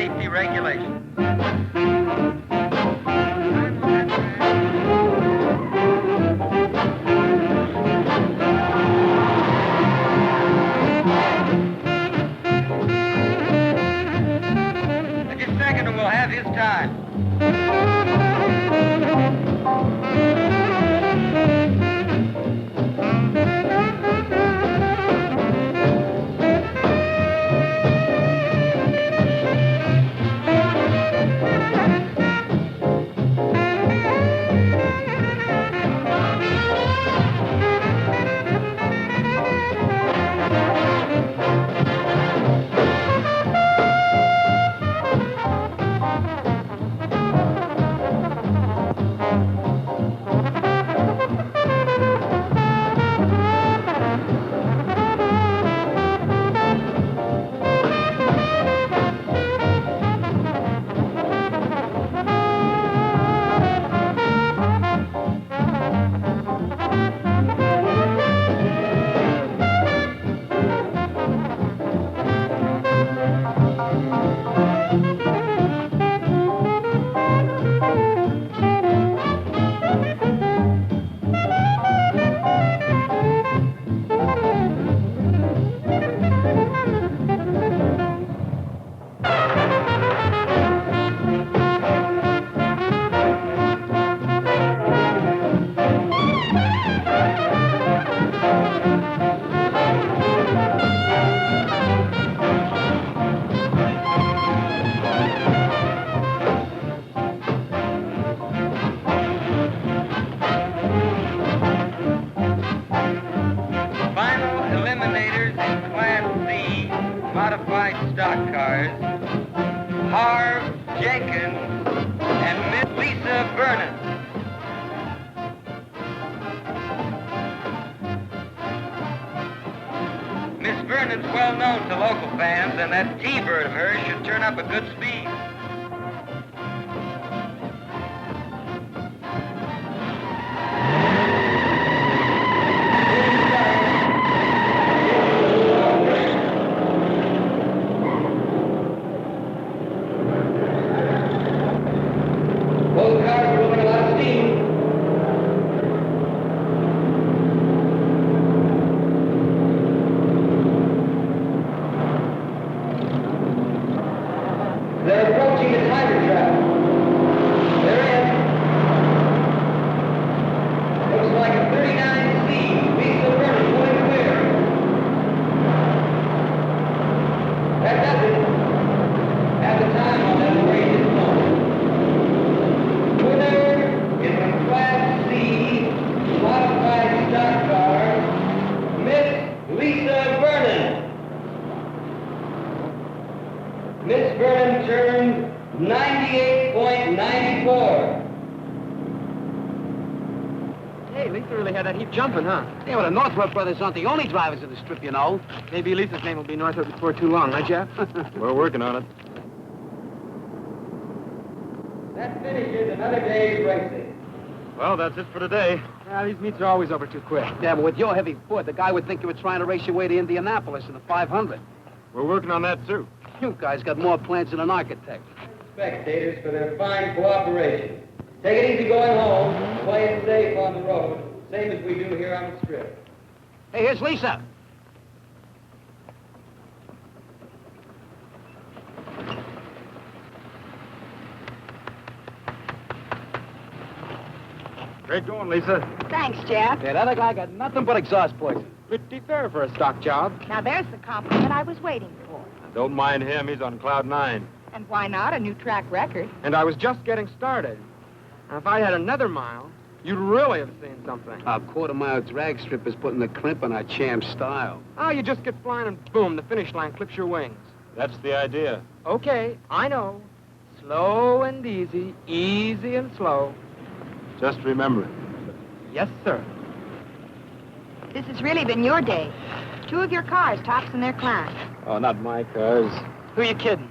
safety regulations. Just a second and we'll have his time. Modified stock cars, Harv Jenkins and Miss Lisa Vernon. Miss Vernon's well known to local fans, and that T-bird of hers should turn up a good speed. Both cars are moving a lot of steam. They're approaching the tiger trap. They're in. Looks like a 39C. Lisa Vernon pulling clear. That does it. At the time on that race is known. Winner in the Class C modified stock car, Miss Lisa Vernon. Miss Vernon turned 98.94. Hey, Lisa really had that heap jumping, huh? Yeah, well, the Northrop brothers aren't the only drivers of the strip, you know. Maybe Lisa's name will be Northrop before too long, huh, Jeff? We're working on it. That finishes another day's racing. Well, that's it for today. Well, these meets are always over too quick. Yeah, but with your heavy foot, the guy would think you were trying to race your way to Indianapolis in the 500. We're working on that, too. You guys got more plans than an architect. Spectators for their fine cooperation. Take it easy going home. Play it safe on the road, same as we do here on the strip. Hey, here's Lisa. Great going, Lisa. Thanks, Jeff. Yeah, that other guy got nothing but exhaust poison. Pretty fair for a stock job. Now, there's the compliment I was waiting for. Don't mind him. He's on cloud 9. And why not? A new track record. And I was just getting started. Now, if I had another mile, you'd really have seen something. Our quarter-mile drag strip is putting the crimp on our champ style. Oh, you just get flying and boom, the finish line clips your wings. That's the idea. Okay, I know. Slow and easy, easy and slow. Just remember it. Yes, sir. This has really been your day. 2 of your cars tops in their class. Oh, not my cars. Who you kidding?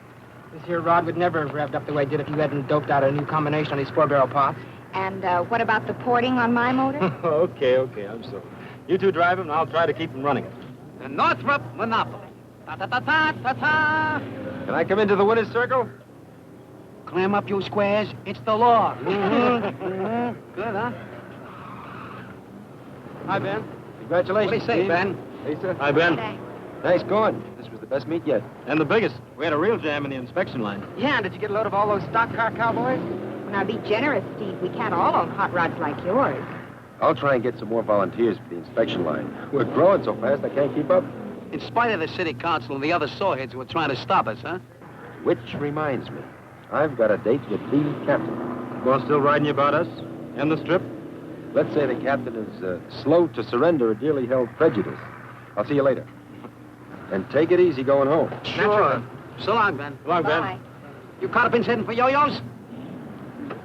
This here rod would never have revved up the way it did if you hadn't doped out a new combination on these 4-barrel pots. And what about the porting on my motor? okay, I'm sorry. You two drive him, and I'll try to keep him running it. The Northrop Monopoly. Ta-ta-ta-ta-ta-ta. Can I come into the winner's circle? Clam up, you squares. It's the law. Good, huh? Hi, Ben. Congratulations, What do you say, Steve. Ben? Hey, sir. Hi, Ben. Thanks. Nice going. This was the best meet yet. And the biggest. We had a real jam in the inspection line. Yeah, and did you get a load of all those stock car cowboys? Now, be generous, Steve. We can't all own hot rods like yours. I'll try and get some more volunteers for the inspection line. We're growing so fast I can't keep up. In spite of the city council and the other sawheads who are trying to stop us, huh? Which reminds me, I've got a date with the captain. Well, still riding you about us? And the strip? Let's say the captain is slow to surrender a dearly held prejudice. I'll see you later. And take it easy going home. Sure. So long, Ben. Come on, Ben. Bye. You caught heading for yo-yos?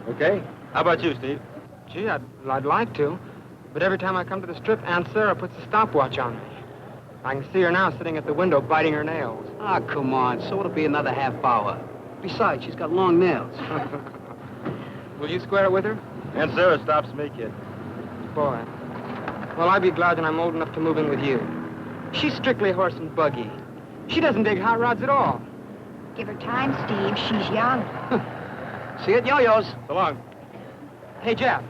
Okay? How about you, Steve? Gee, I'd like to. But every time I come to the strip, Aunt Sarah puts a stopwatch on me. I can see her now sitting at the window biting her nails. Ah, come on. So it'll be another half hour. Besides, she's got long nails. Will you square it with her? Aunt Sarah stops me, kid. Boy. Well, I'd be glad when I'm old enough to move in with you. She's strictly horse and buggy. She doesn't dig hot rods at all. Give her time, Steve. She's young. See you at yo-yos. So long. Hey, Jeff,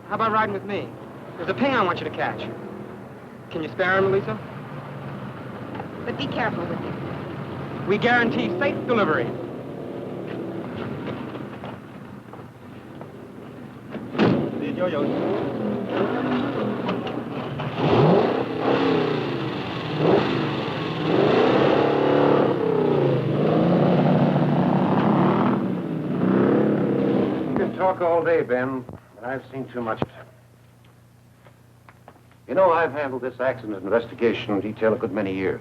how about riding with me? There's a ping I want you to catch. Can you spare him, Lisa? But be careful with him. We guarantee safe delivery. See you at yo-yos. You can talk all day, Ben, but I've seen too much of it. You know, I've handled this accident investigation detail a good many years.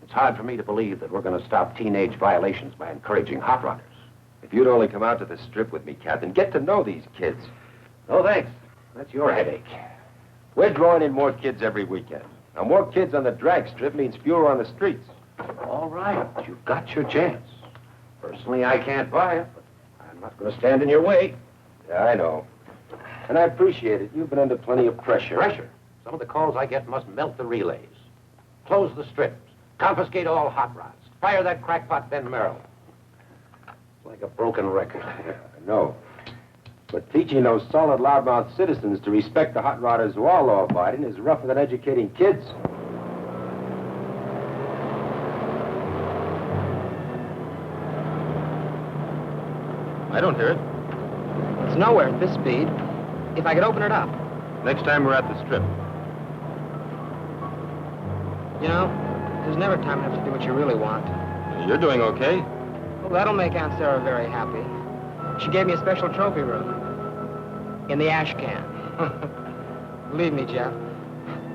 It's hard for me to believe that we're going to stop teenage violations by encouraging hot rodders. If you'd only come out to the strip with me, Captain, get to know these kids. No, thanks. That's your headache. We're drawing in more kids every weekend. Now, more kids on the drag strip means fewer on the streets. All right, you've got your chance. Personally, I can't buy it, but I'm not going to stand in your way. Yeah, I know. And I appreciate it. You've been under plenty of pressure. Pressure? Some of the calls I get must melt the relays. Close the strips. Confiscate all hot rods. Fire that crackpot Ben Merrill. It's like a broken record. Yeah, I know. But teaching those solid, loudmouth citizens to respect the hot rodders who are law-abiding is rougher than educating kids. I don't hear it. It's nowhere at this speed. If I could open it up. Next time we're at the strip. You know, there's never time enough to do what you really want. You're doing okay. Well, that'll make Aunt Sarah very happy. She gave me a special trophy room. In the ash can. Believe me, Jeff.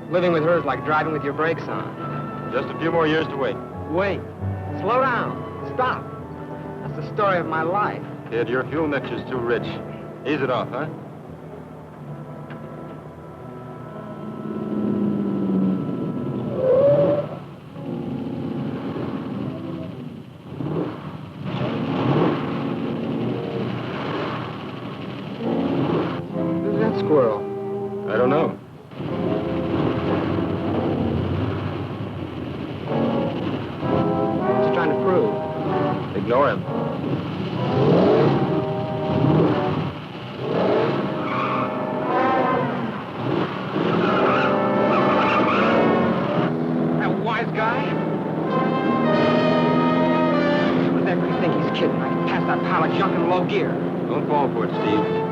Living with her is like driving with your brakes on. Just a few more years to wait. Wait. Slow down. Stop. That's the story of my life. Kid, your fuel mixture's too rich. Ease it off, huh? Who's that squirrel? I don't know. What's he trying to prove? Ignore him. That wise guy? Who's ever you think he's kidding? I can pass that pile of junk in low gear. Don't fall for it, Steve.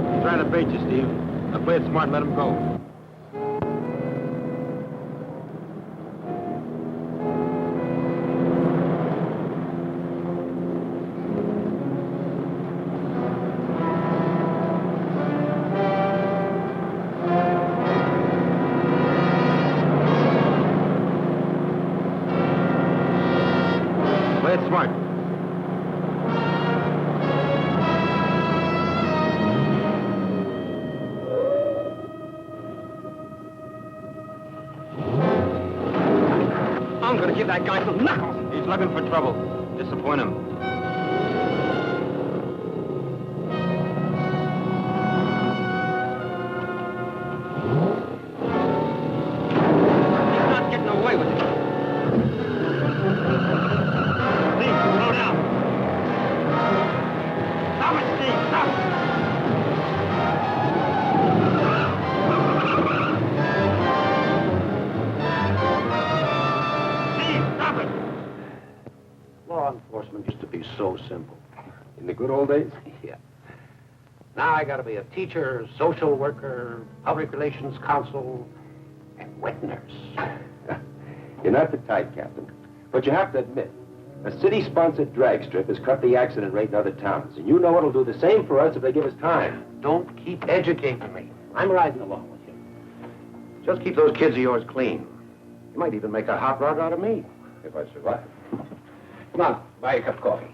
I'm trying to bait you, Steve. Now play it smart and let him go. Play it smart. I'm gonna give that guy some knuckles. He's looking for trouble. Disappoint him. He's not getting away with it. Steve, slow down. Stop it, Steve, stop it. Steve, stop it. Law enforcement used to be so simple. In the good old days? Yeah. Now I gotta be a teacher, social worker, public relations counsel, and wet nurse. You're not the type, Captain. But you have to admit, a city-sponsored drag strip has cut the accident rate in other towns. And you know it'll do the same for us if they give us time. Don't keep educating me. I'm riding along with you. Just keep those kids of yours clean. You might even make a hot rod out of me, if I survive. Come on, buy a cup of coffee.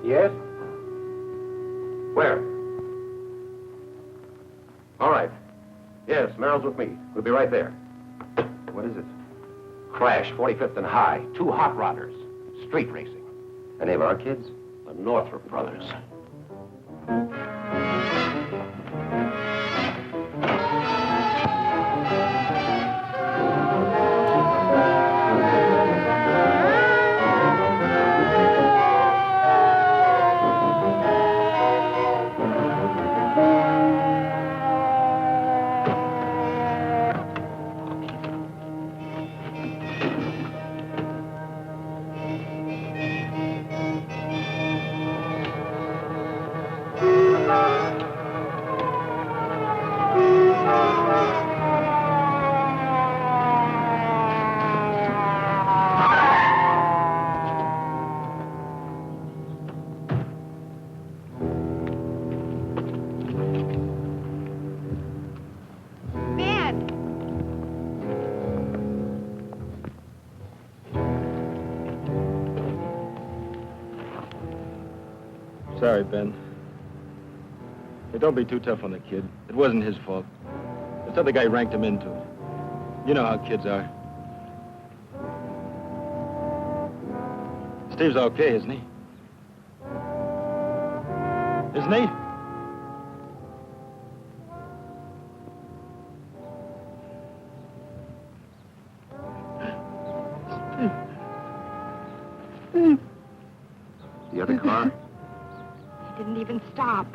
Yes? Where? All right. Yes, Merrill's with me. We'll be right there. What is it? Crash, 45th and High. 2 hot rodders. Street racing. Any of our kids? The Northrop brothers. Ben! Sorry, Ben. Hey, don't be too tough on the kid. It wasn't his fault. This other guy ranked him into it. You know how kids are. Steve's okay, isn't he? Isn't he? The other car? He didn't even stop.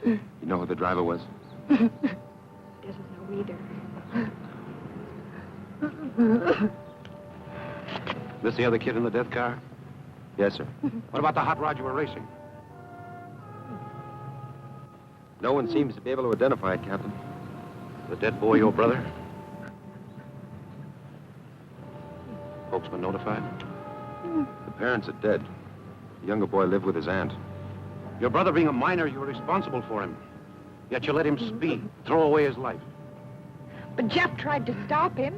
You know who the driver was? Doesn't know either. This the other kid in the death car? Yes, sir. What about the hot rod you were racing? No one seems to be able to identify it, Captain. The dead boy your brother? Folks been notified? The parents are dead. The younger boy lived with his aunt. Your brother being a minor, you were responsible for him. Yet you let him speed, throw away his life. But Jeff tried to stop him.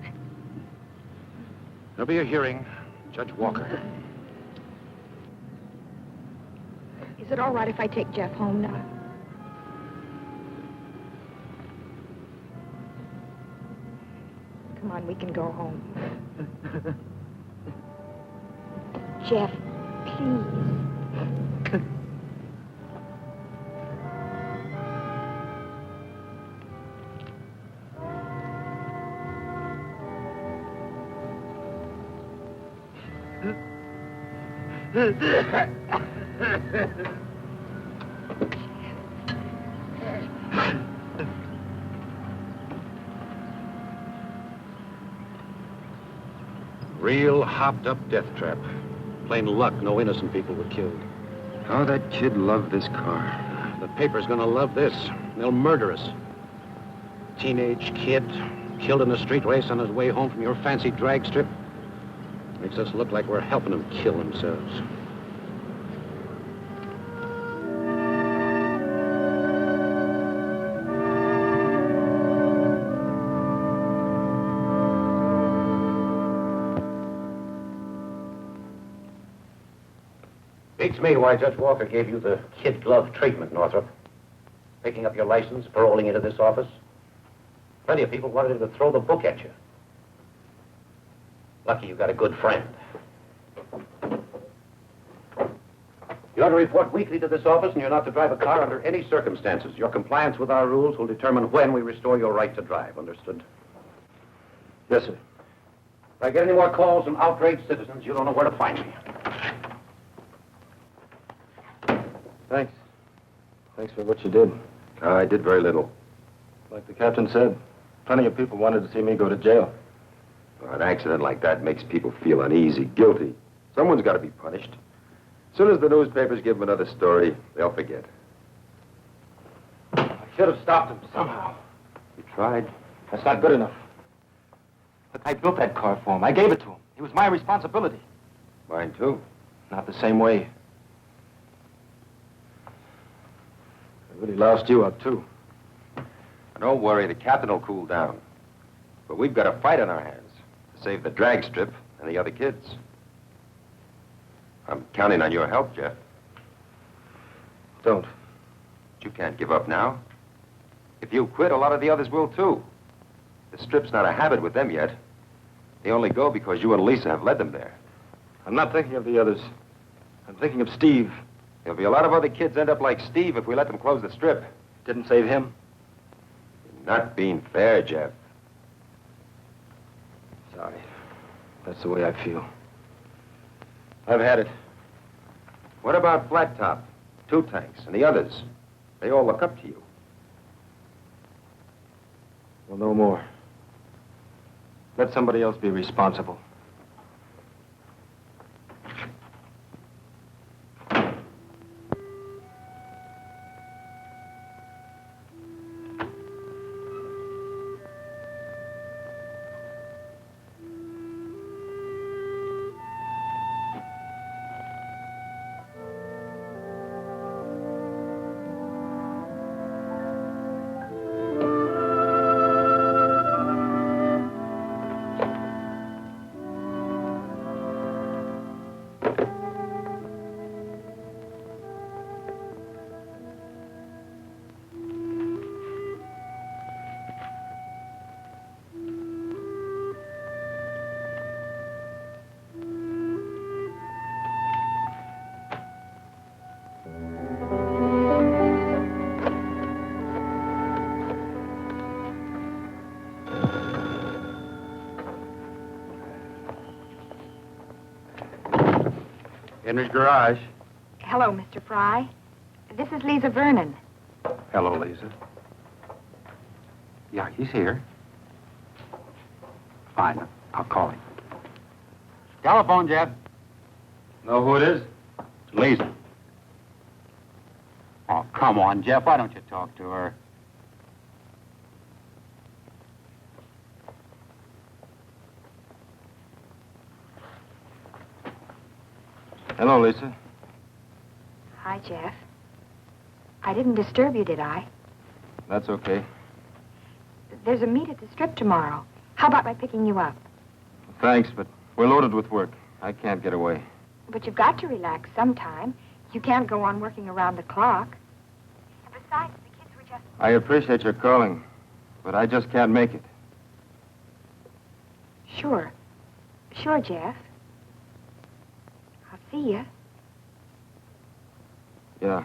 There'll be a hearing. Judge Walker. Is it all right if I take Jeff home now? Come on, we can go home. Jeff, please. Real hopped-up death trap. Plain luck, no innocent people were killed. How that kid loved this car. The paper's gonna love this. They'll murder us. Teenage kid, killed in a street race on his way home from your fancy drag strip. Makes us look like we're helping them kill themselves. Beats me why Judge Walker gave you the kid glove treatment, Northrop. picking up your license, paroling into this office. Plenty of people wanted him to throw the book at you. Lucky you got a good friend. You're to report weekly to this office, and you're not to drive a car under any circumstances. Your compliance with our rules will determine when we restore your right to drive. Understood? Yes, sir. If I get any more calls from outraged citizens, you don't know where to find me. Thanks. Thanks for what you did. I did very little. Like the captain said, plenty of people wanted to see me go to jail. An accident like that makes people feel uneasy, guilty. Someone's got to be punished. As soon as the newspapers give them another story, they'll forget. I should have stopped him somehow. You tried? That's not good enough. Look, I built that car for him. I gave it to him. It was my responsibility. Mine, too. Not the same way. I really loused you up, too. Don't worry, the captain will cool down. But we've got a fight on our hands to save the drag strip and the other kids. I'm counting on your help, Jeff. Don't. But you can't give up now. If you quit, a lot of the others will, too. The strip's not a habit with them yet. They only go because you and Lisa have led them there. I'm not thinking of the others. I'm thinking of Steve. There'll be a lot of other kids end up like Steve if we let them close the strip. Didn't save him. You're not being fair, Jeff. Sorry. That's the way I feel. I've had it. What about Flat Top, Two Tanks, and the others? They all look up to you. Well, no more. Let somebody else be responsible. Henry's garage. Hello, Mr. Fry. This is Lisa Vernon. Hello, Lisa. Yeah, he's here. Fine, I'll call him. Telephone, Jeff. Know who it is? It's Lisa. Oh, come on, Jeff. Why don't you talk to her? Hello, Lisa. Hi, Jeff. I didn't disturb you, did I? That's okay. There's a meet at the strip tomorrow. How about my picking you up? Thanks, but we're loaded with work. I can't get away. But you've got to relax sometime. You can't go on working around the clock. And besides, the kids were just... I appreciate your calling, but I just can't make it. Sure. Sure, Jeff. I'll see you. Yeah.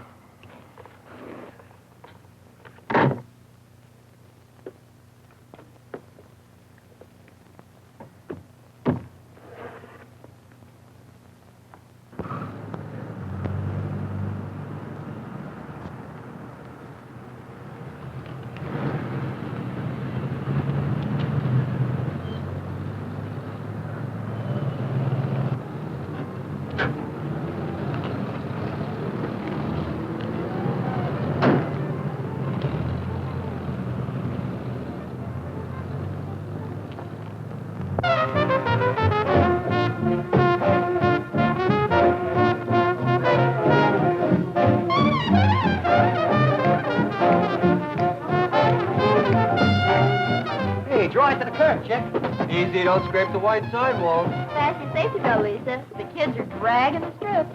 Easy, don't scrape the white sidewalk. Fasten your safety belt, Lisa. The kids are dragging the strip.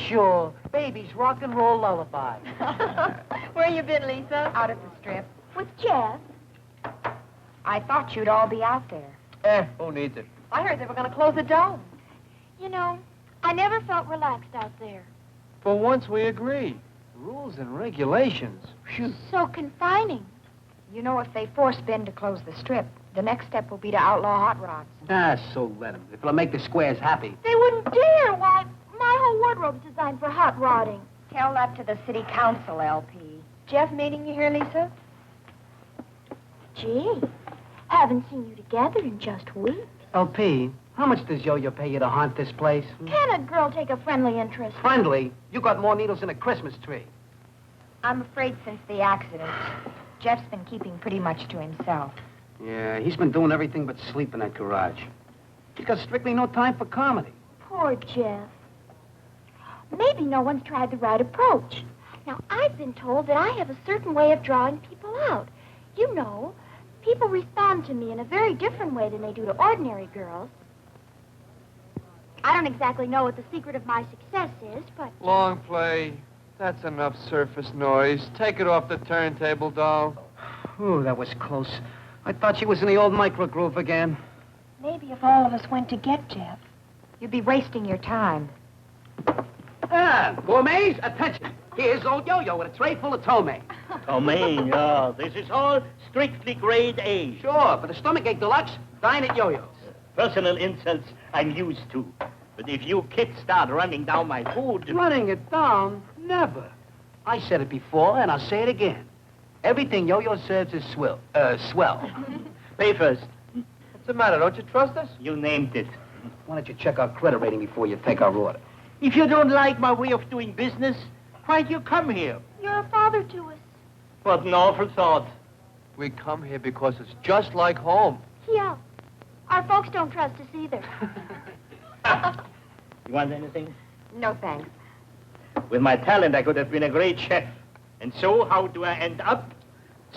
sure. Baby's rock and roll lullaby. Where you been, Lisa? Out at the strip. With Jeff. I thought you'd all be out there. Who needs it? I heard they were going to close the dome. You know, I never felt relaxed out there. For once, we agree. Rules and regulations. Phew. So confining. You know, if they force Ben to close the strip, the next step will be to outlaw hot rods. So let them. If it'll make the squares happy. They wouldn't dare. Why, my whole wardrobe's designed for hot rodding. Tell that to the city council, LP. Jeff meeting you here, Lisa? Gee, haven't seen you together in just weeks. LP, how much does Yo-Yo pay you to haunt this place? Can a girl take a friendly interest? Friendly? You got more needles than a Christmas tree. I'm afraid since the accident, Jeff's been keeping pretty much to himself. Yeah, he's been doing everything but sleep in that garage. He's got strictly no time for comedy. Poor Jeff. Maybe no one's tried the right approach. Now, I've been told that I have a certain way of drawing people out. You know, people respond to me in a very different way than they do to ordinary girls. I don't exactly know what the secret of my success is, but... Long play. That's enough surface noise. Take it off the turntable, doll. Ooh, that was close. I thought she was in the old micro groove again. Maybe if all of us went to get Jeff, you'd be wasting your time. Gourmets, attention. Here's old Yo-Yo with a tray full of ptomaine. Ptomaine, yeah. This is all strictly grade A. Sure, for the stomachache deluxe, dine at Yo-Yo's. Personal insults I'm used to. But if you kids start running down my food... Running it down? Never. I said it before, and I'll say it again. Everything Yo-Yo serves is swell. Pay first. What's the matter? Don't you trust us? You named it. Why don't you check our credit rating before you take our order? If you don't like my way of doing business, why'd you come here? You're a father to us. What an awful thought. We come here because it's just like home. Yeah. Our folks don't trust us either. You want anything? No, thanks. With my talent, I could have been a great chef. And so, how do I end up?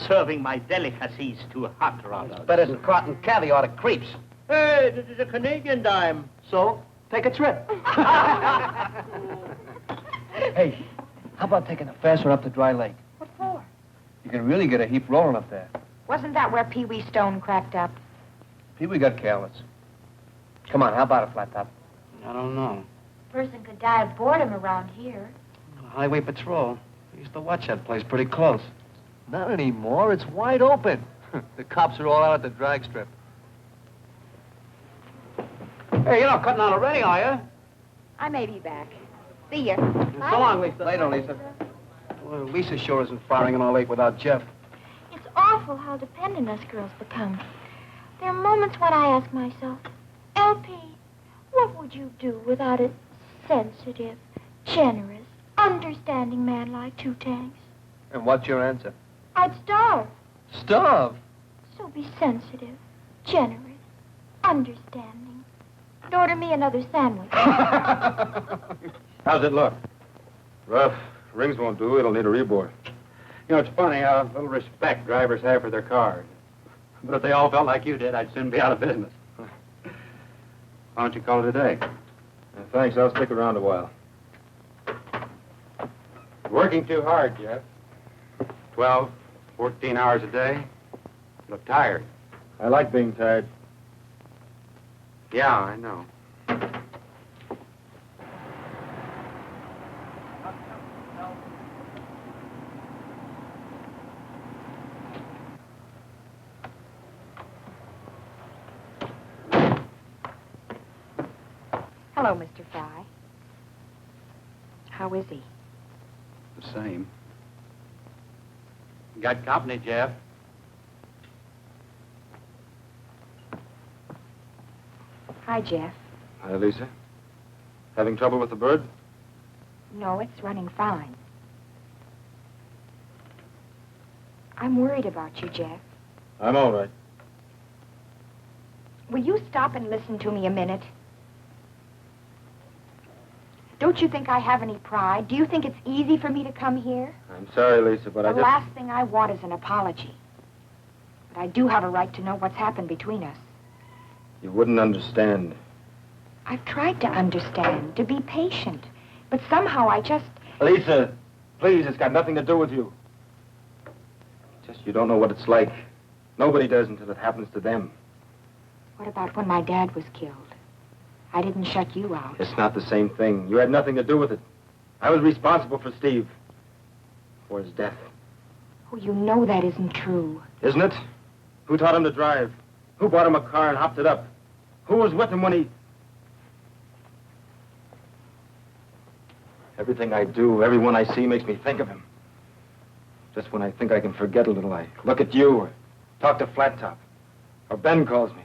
Serving my delicacies to hot rodders. Better than cotton caviar to creeps. Hey, this is a Canadian dime. So, take a trip. Hey, how about taking a fast one up to Dry Lake? What for? You can really get a heap rolling up there. Wasn't that where Pee Wee Stone cracked up? Pee-wee got careless. Come on, how about a flat top? I don't know. Person could die of boredom around here. Highway Patrol. I used to watch that place pretty close. Not anymore. It's wide open. The cops are all out at the drag strip. Hey, you're not cutting out already, are you? I may be back. See ya. So long, Lisa. Later, Lisa. Well, Lisa sure isn't firing in all eight without Jeff. It's awful how dependent us girls become. There are moments when I ask myself, LP, what would you do without a sensitive, generous, understanding man like Two Tanks? And what's your answer? I'd starve. Starve? So be sensitive, generous, understanding. And order me another sandwich. How's it look? Rough. Rings won't do. It'll need a reboard. You know, it's funny how little respect drivers have for their cars. But if they all felt like you did, I'd soon be out of business. Why don't you call it a day? Thanks. I'll stick around a while. Working too hard, Jeff. 12, 14 hours a day. You look tired. I like being tired. Yeah, I know. Hello, Mr. Fry. How is he? The same. Got company, Jeff. Hi, Jeff. Hi, Lisa. Having trouble with the bird? No, it's running fine. I'm worried about you, Jeff. I'm all right. Will you stop and listen to me a minute? Don't you think I have any pride? Do you think it's easy for me to come here? I'm sorry, Lisa, but The I just... last thing I want is an apology. But I do have a right to know what's happened between us. You wouldn't understand. I've tried to understand, to be patient. But somehow I just... Lisa, please, it's got nothing to do with you. Just you don't know what it's like. Nobody does until it happens to them. What about when my dad was killed? I didn't shut you out. It's not the same thing. You had nothing to do with it. I was responsible for Steve. For his death. Oh, you know that isn't true. Isn't it? Who taught him to drive? Who bought him a car and hopped it up? Who was with him when he... Everything I do, everyone I see makes me think of him. Just when I think I can forget a little, I look at you or talk to Flat Top. Or Ben calls me.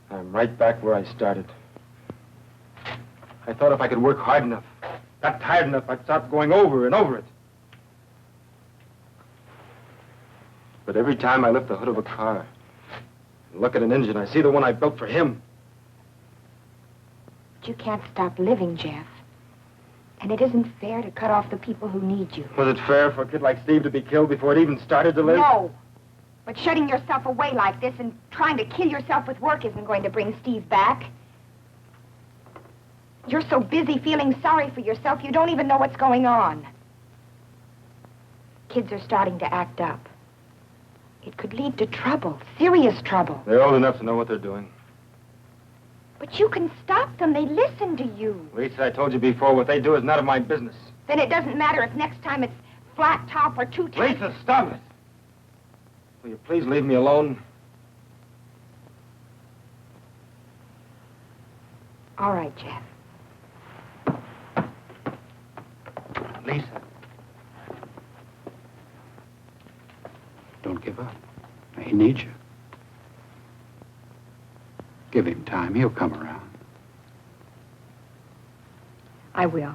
I'm right back where I started. I thought if I could work hard enough, got tired enough, I'd stop going over and over it. But every time I lift the hood of a car and look at an engine, I see the one I built for him. But you can't stop living, Jeff. And it isn't fair to cut off the people who need you. Was it fair for a kid like Steve to be killed before it even started to live? No. But shutting yourself away like this and trying to kill yourself with work isn't going to bring Steve back. You're so busy feeling sorry for yourself, you don't even know what's going on. Kids are starting to act up. It could lead to trouble, serious trouble. They're old enough to know what they're doing. But you can stop them. They listen to you. Lisa, I told you before, what they do is none of my business. Then it doesn't matter if next time it's Flat Top or Two Top. Lisa, stop it. Will you please leave me alone? All right, Jeff. Lisa. Don't give up. He needs you. Give him time. He'll come around. I will.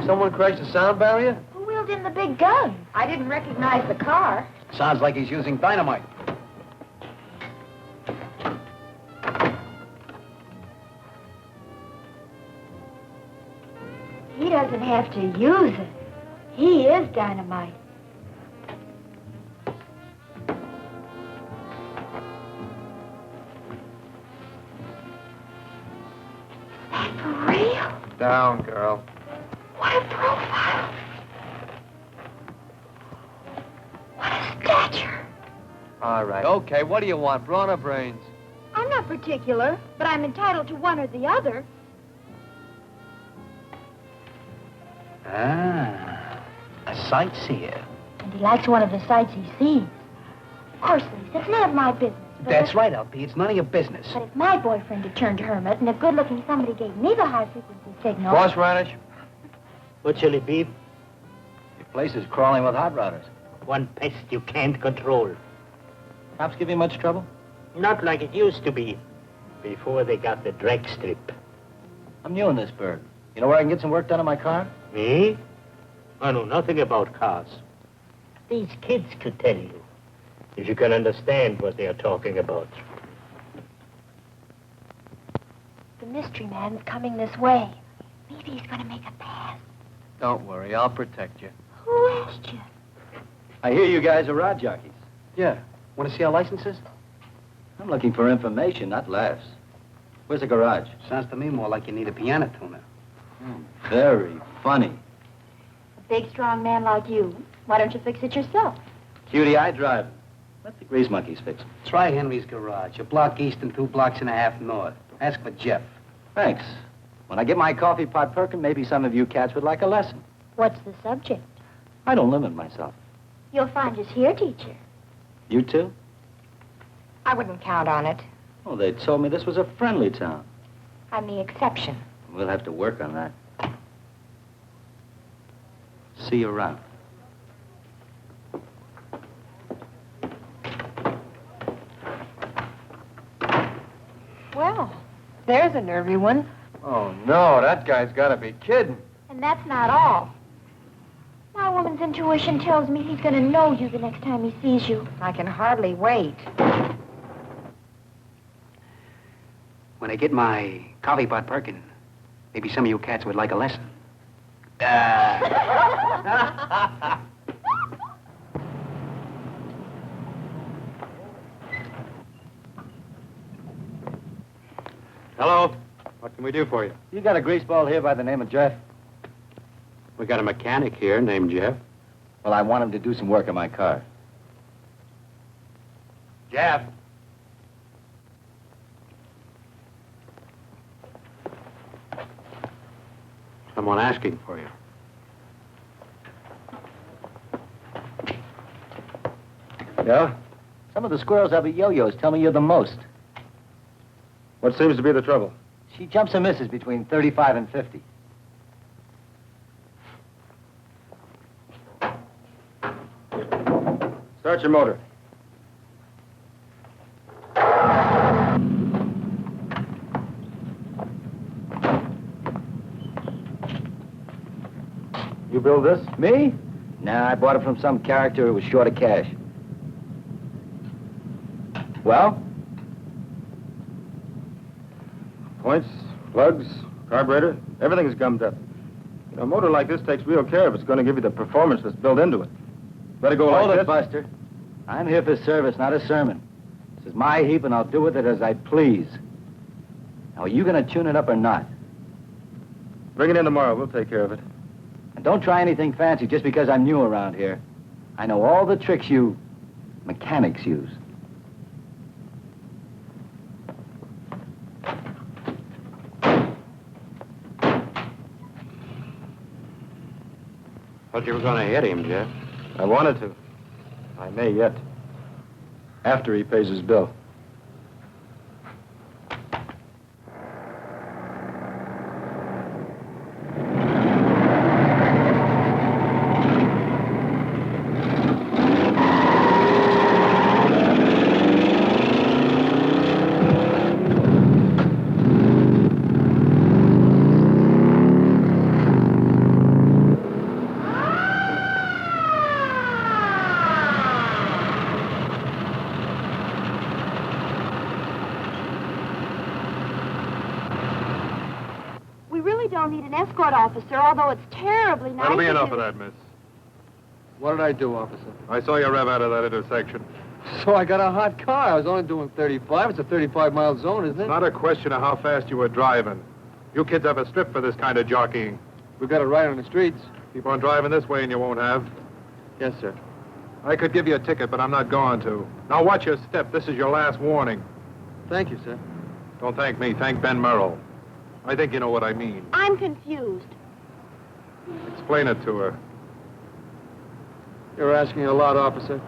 Someone crashed the sound barrier? Who wheeled in the big gun? I didn't recognize the car. Sounds like he's using dynamite. He doesn't have to use it. He is dynamite. That for real? Down, girl. What a profile. What a stature. All right. Okay, what do you want, brawn or brains? I'm not particular, but I'm entitled to one or the other. Ah, a sightseer. And he likes one of the sights he sees. Of course, Lisa, it's none of my business. But That's right, LP. It's none of your business. But if my boyfriend had turned hermit and a good-looking somebody gave me the high-frequency signal... Horseradish? What shall it be? Your place is crawling with hot rodders. One pest you can't control. Cops give you much trouble? Not like it used to be, before they got the drag strip. I'm new in this burg. You know where I can get some work done on my car? Me? I know nothing about cars. These kids could tell you, if you can understand what they are talking about. The mystery man's coming this way. Maybe he's going to make a pass. Don't worry, I'll protect you. Who asked you? I hear you guys are rod jockeys. Yeah. Want to see our licenses? I'm looking for information, not laughs. Where's the garage? Sounds to me more like you need a piano tuner. Very funny. A big, strong man like you. Why don't you fix it yourself? Cutie, I drive. Let the grease monkeys fix it. Try Henry's garage. A block east and 2 blocks and a half north. Ask for Jeff. Thanks. When I get my coffee pot perking, maybe some of you cats would like a lesson. What's the subject? I don't limit myself. You'll find us here, teacher. You too? I wouldn't count on it. Oh, they told me this was a friendly town. I'm the exception. We'll have to work on that. See you around. Well, there's a nervy one. Oh, no, that guy's got to be kidding. And that's not all. woman's intuition tells me he's going to know you the next time he sees you. I can hardly wait. When I get my coffee pot perking, maybe some of you cats would like a lesson. Hello. What can we do for you? You got a greaseball here by the name of Jeff? We got a mechanic here named Jeff. Well, I want him to do some work on my car. Jeff. Someone asking for you. Yeah? Some of the squirrels have yo-yos tell me you're the most. What seems to be the trouble? She jumps and misses between 35 and 50. Start your motor. You build this? Me? Nah, I bought it from some character who was short of cash. Well? Points, plugs, carburetor, everything's gummed up. You know, a motor like this takes real care if it's going to give you the performance that's built into it. Better go Hold like it, this. Buster. I'm here for service, not a sermon. This is my heap, and I'll do with it as I please. Now, are you going to tune it up or not? Bring it in tomorrow. We'll take care of it. And don't try anything fancy just because I'm new around here. I know all the tricks you mechanics use. Thought you were going to hit him, Jeff. I wanted to. I may yet. After he pays his bill. Escort officer, although it's terribly nice. That'll be enough of that, miss. What did I do, officer? I saw you rev out of that intersection. So I got a hot car. I was only doing 35. It's a 35-mile zone, isn't it? Not a question of how fast you were driving. You kids have a strip for this kind of jockeying. We got it right on the streets. Keep on driving this way and you won't have. Yes, sir. I could give you a ticket, but I'm not going to. Now watch your step. This is your last warning. Thank you, sir. Don't thank me. Thank Ben Merrill. I think you know what I mean. I'm confused. Explain it to her. You're asking a lot, officer.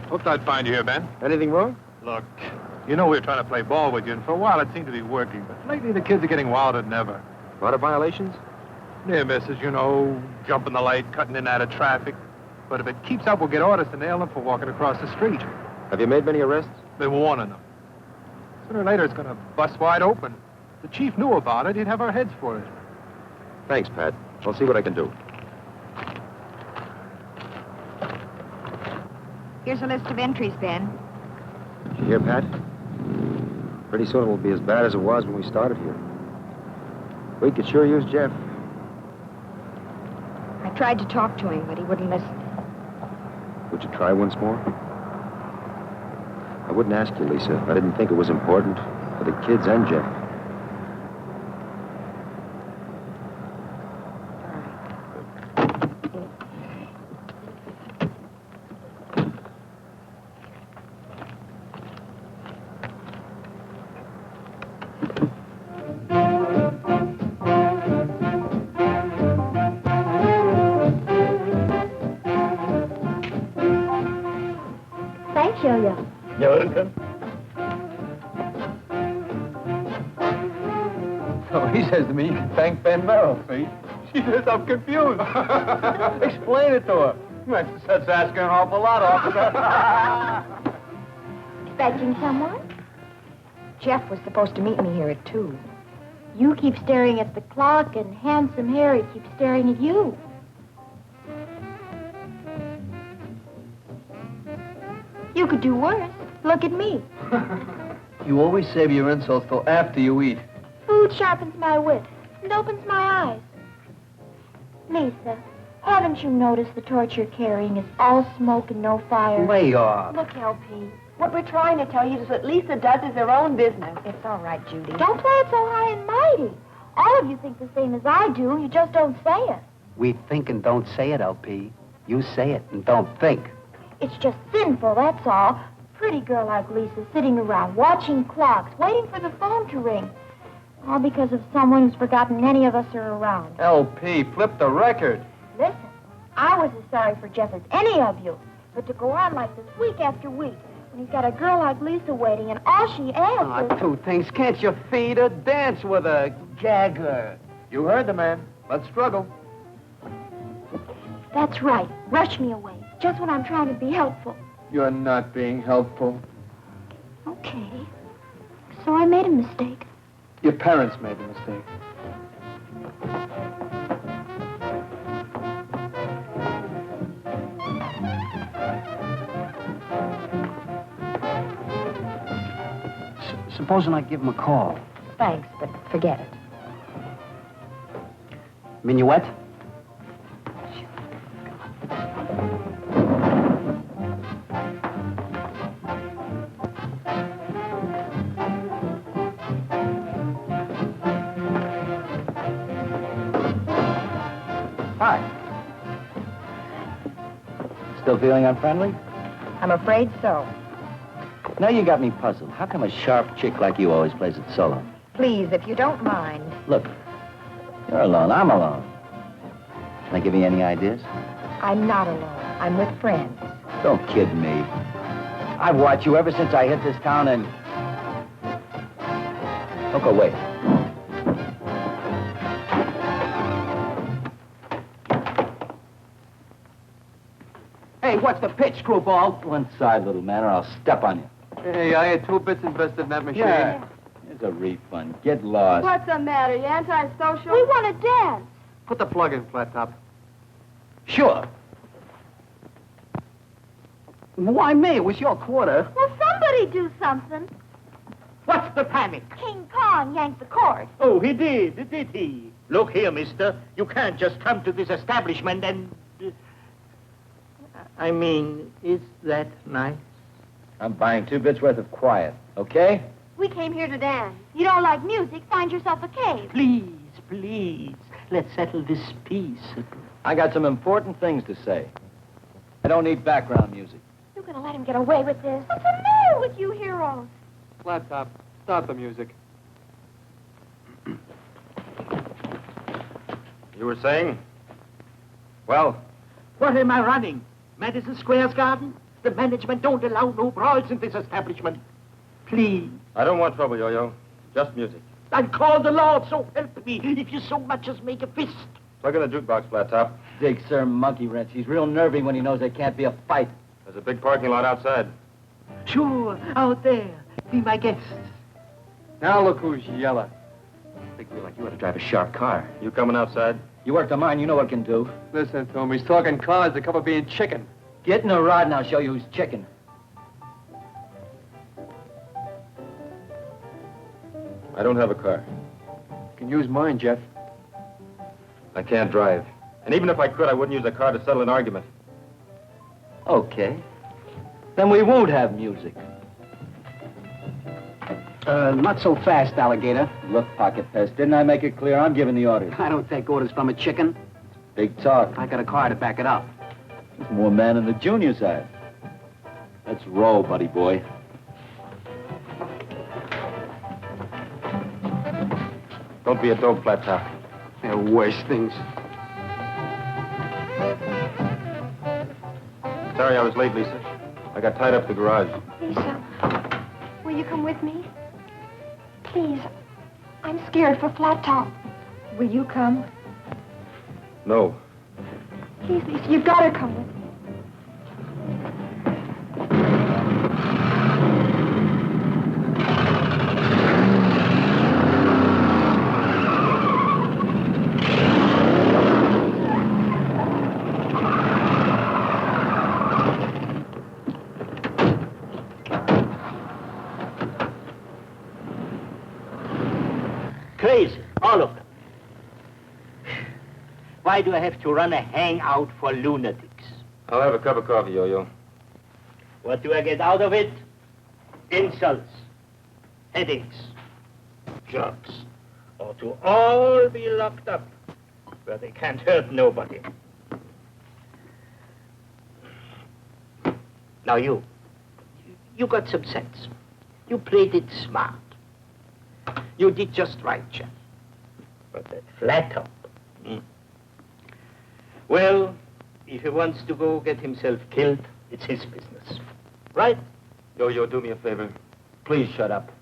Hoped I'd find you here, Ben. Anything wrong? Look, you know we were trying to play ball with you, and for a while it seemed to be working, but lately the kids are getting wilder than ever. A lot of violations? Near misses, you know, jumping the light, cutting in and out of traffic. But if it keeps up, we'll get orders to nail them for walking across the street. Have you made many arrests? Been warning them. Sooner or later, it's going to bust wide open. The chief knew about it. He'd have our heads for it. Thanks, Pat. I'll see what I can do. Here's a list of entries, Ben. Did you hear, Pat? Pretty soon it will be as bad as it was when we started here. We could sure use Jeff. I tried to talk to him, but he wouldn't listen. Would you try once more? I wouldn't ask you, Lisa, if I didn't think it was important for the kids and Jeff. Thanks, Yo-Yo. You're welcome. So he says to me, you can thank Ben Merrill, see? She says, I'm confused. Explain it to her. That's asking an awful lot, officer. Expecting someone? Jeff was supposed to meet me here at 2. You keep staring at the clock, and Handsome Harry keeps staring at you. You could do worse. Look at me. You always save your insults till after you eat. Food sharpens my wit and opens my eyes. Lisa, haven't you noticed the torch you're carrying is all smoke and no fire? Lay off. Look, LP. What we're trying to tell you is what Lisa does is her own business. It's all right, Judy. Don't play it so high and mighty. All of you think the same as I do. You just don't say it. We think and don't say it, LP. You say it and don't think. It's just sinful, that's all. Pretty girl like Lisa sitting around watching clocks, waiting for the phone to ring. All because of someone who's forgotten any of us are around. LP, flip the record. Listen, I was as sorry for Jeff as any of you. But to go on like this week after week, when he's got a girl like Lisa waiting and all she asks is... Two things. Can't you feed her? Dance with her. Gag her. You heard the man. Let's struggle. That's right. Rush me away. Just when I'm trying to be helpful. You're not being helpful. Okay. So I made a mistake. Your parents made the mistake. Supposing I give him a call. Thanks, but forget it. Minuet? Hi. Still feeling unfriendly? I'm afraid so. Now you got me puzzled. How come a sharp chick like you always plays it solo? Please, if you don't mind. Look, you're alone. I'm alone. Can I give you any ideas? I'm not alone. I'm with friends. Don't kid me. I've watched you ever since I hit this town and... Don't go away. Hey, what's the pitch, screwball? One side, little man, or I'll step on you. Hey, I had 2 bits invested in that machine. Yeah. Here's a refund. Get lost. What's the matter? You antisocial? We want to dance. Put the plug in, Flat Top. Sure. Why me? It was your quarter. Well, somebody do something. What's the panic? King Kong yanked the cord. Oh, he did he? Look here, mister. You can't just come to this establishment and... I mean, is that nice? I'm buying 2 bits worth of quiet, okay? We came here to dance. You don't like music, find yourself a cave. Please, let's settle this peaceably. I got some important things to say. I don't need background music. You're going to let him get away with this. What's the matter with you heroes? Flat Top, start the music. You were saying? Well? What am I running? Madison Square's garden? The management don't allow no brawls in this establishment. Please. I don't want trouble, Yo-Yo. Just music. I'll call the Lord, so help me, if you so much as make a fist. Plug in the jukebox, Flat Top. Dig Sir Monkey Wrench. He's real nervy when he knows there can't be a fight. There's a big parking lot outside. Sure, out there. Be my guest. Now look who's yelling. Big wheel like you ought to drive a sharp car. You coming outside? You work the mine, you know what it can do. Listen to him. He's talking cars that cover being chicken. Get in a rod and I'll show you who's chicken. I don't have a car. You can use mine, Jeff. I can't drive. And even if I could, I wouldn't use a car to settle an argument. Okay. Then we won't have music. Not so fast, alligator. Look, Pocket Pest, didn't I make it clear? I'm giving the orders. I don't take orders from a chicken. Big talk. I got a car to back it up. There's more man in the junior side. Let's roll, buddy boy. Don't be a dope, Flat Top. There are worse things. Sorry I was late, Lisa. I got tied up at the garage. Lisa, will you come with me? Please, I'm scared for Flat Top. Will you come? No. Please, Lisa, you've got to come with me. All of them. Why do I have to run a hangout for lunatics? I'll have a cup of coffee, Yo-Yo. What do I get out of it? Insults, headaches, jerks, or to all be locked up where they can't hurt nobody. Now you got some sense. You played it smart. You did just right, Jeff. But that flat top. Well, if he wants to go get himself killed, it's his business. Right? Yo-Yo, do me a favor. Please shut up.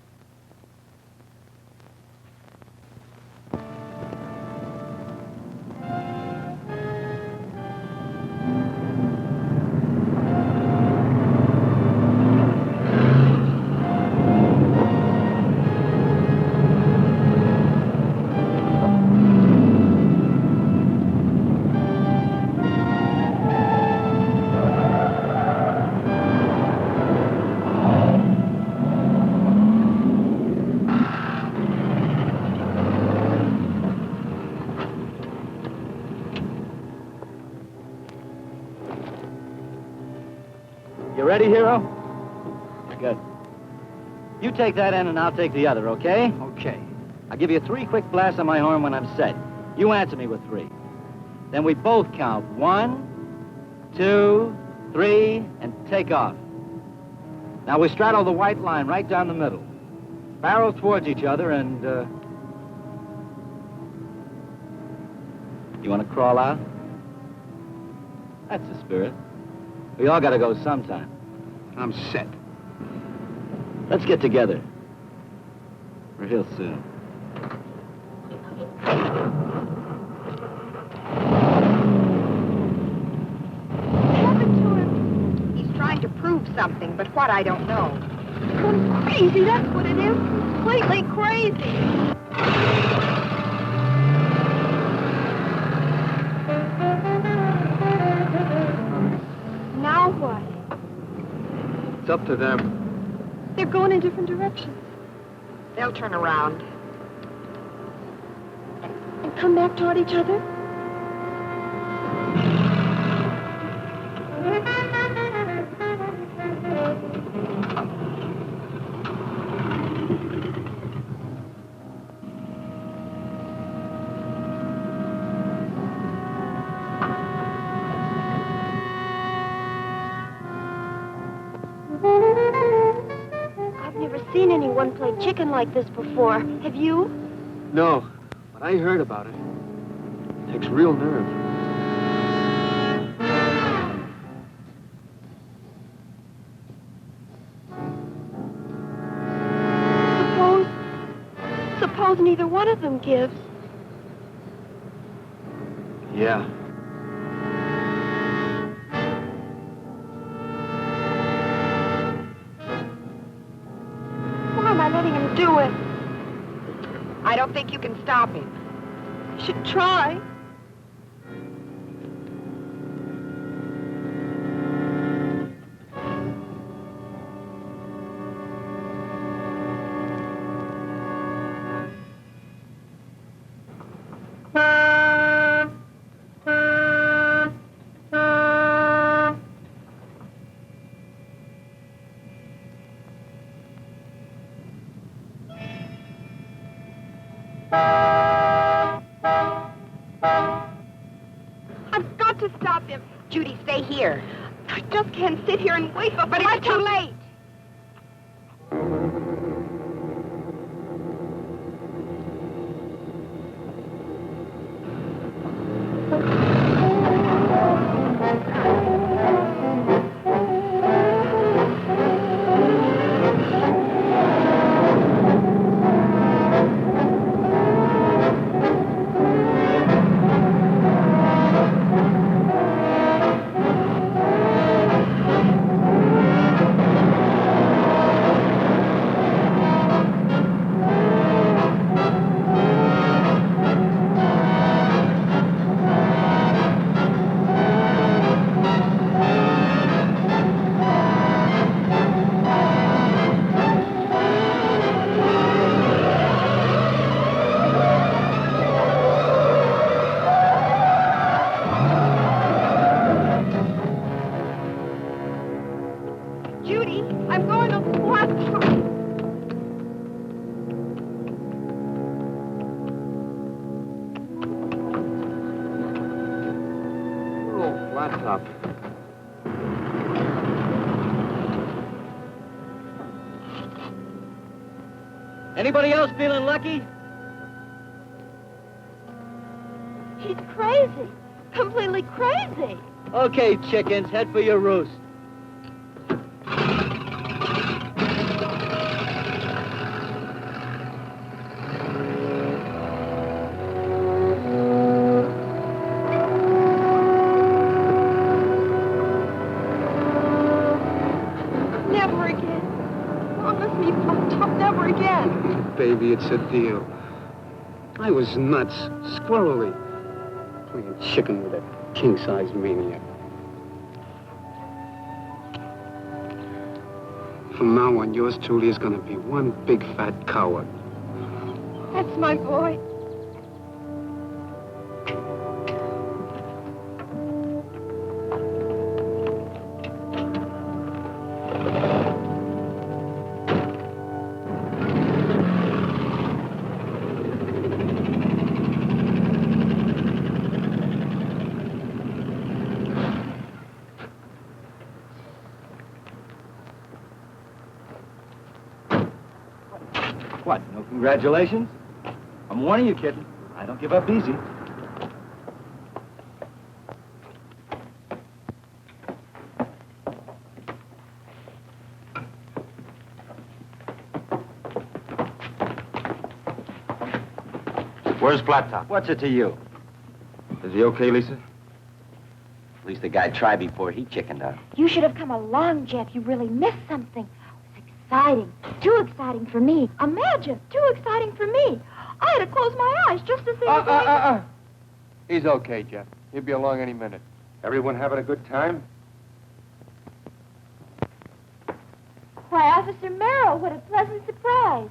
You ready, Hero? Good. You take that end and I'll take the other, okay? Okay. I'll give you 3 quick blasts on my horn when I'm set. You answer me with 3. Then we both count 1, 2, 3, and take off. Now we straddle the white line right down the middle. Barrel towards each other and, You want to crawl out? That's the spirit. We all got to go sometime. I'm set. Let's get together. Real soon. He's trying to prove something, but what I don't know. Crazy, that's what it is. Completely crazy. Now what? It's up to them. They're going in different directions. They'll turn around. And come back toward each other? I've never seen anyone play chicken like this before. Have you? No, but I heard about it. Takes real nerve. Suppose neither one of them gives. Yeah. Why am I letting him do it? I don't think you can stop him. You should try. I've got to stop him. Judy, stay here. I just can't sit here and wait for... But it's too late. Judy, I'm going to flat top. Oh, flat top. Anybody else feeling lucky? He's crazy. Completely crazy. Okay, chickens, head for your roost. Never again. Promise me, flat top, never again. Baby, it's a deal. I was nuts, squirrely, playing chicken with a king-size maniac. From now on, yours truly is gonna be one big fat coward. That's my boy. What, no congratulations? I'm warning you, kitten. I don't give up easy. Where's Flat Top? What's it to you? Is he okay, Lisa? At least the guy tried before he chickened out. You should have come along, Jeff. You really missed something. It was exciting. Too exciting for me. Imagine, too exciting for me. I had to close my eyes just to see him going. He's okay, Jeff. He'll be along any minute. Everyone having a good time? Why, Officer Merrill, what a pleasant surprise.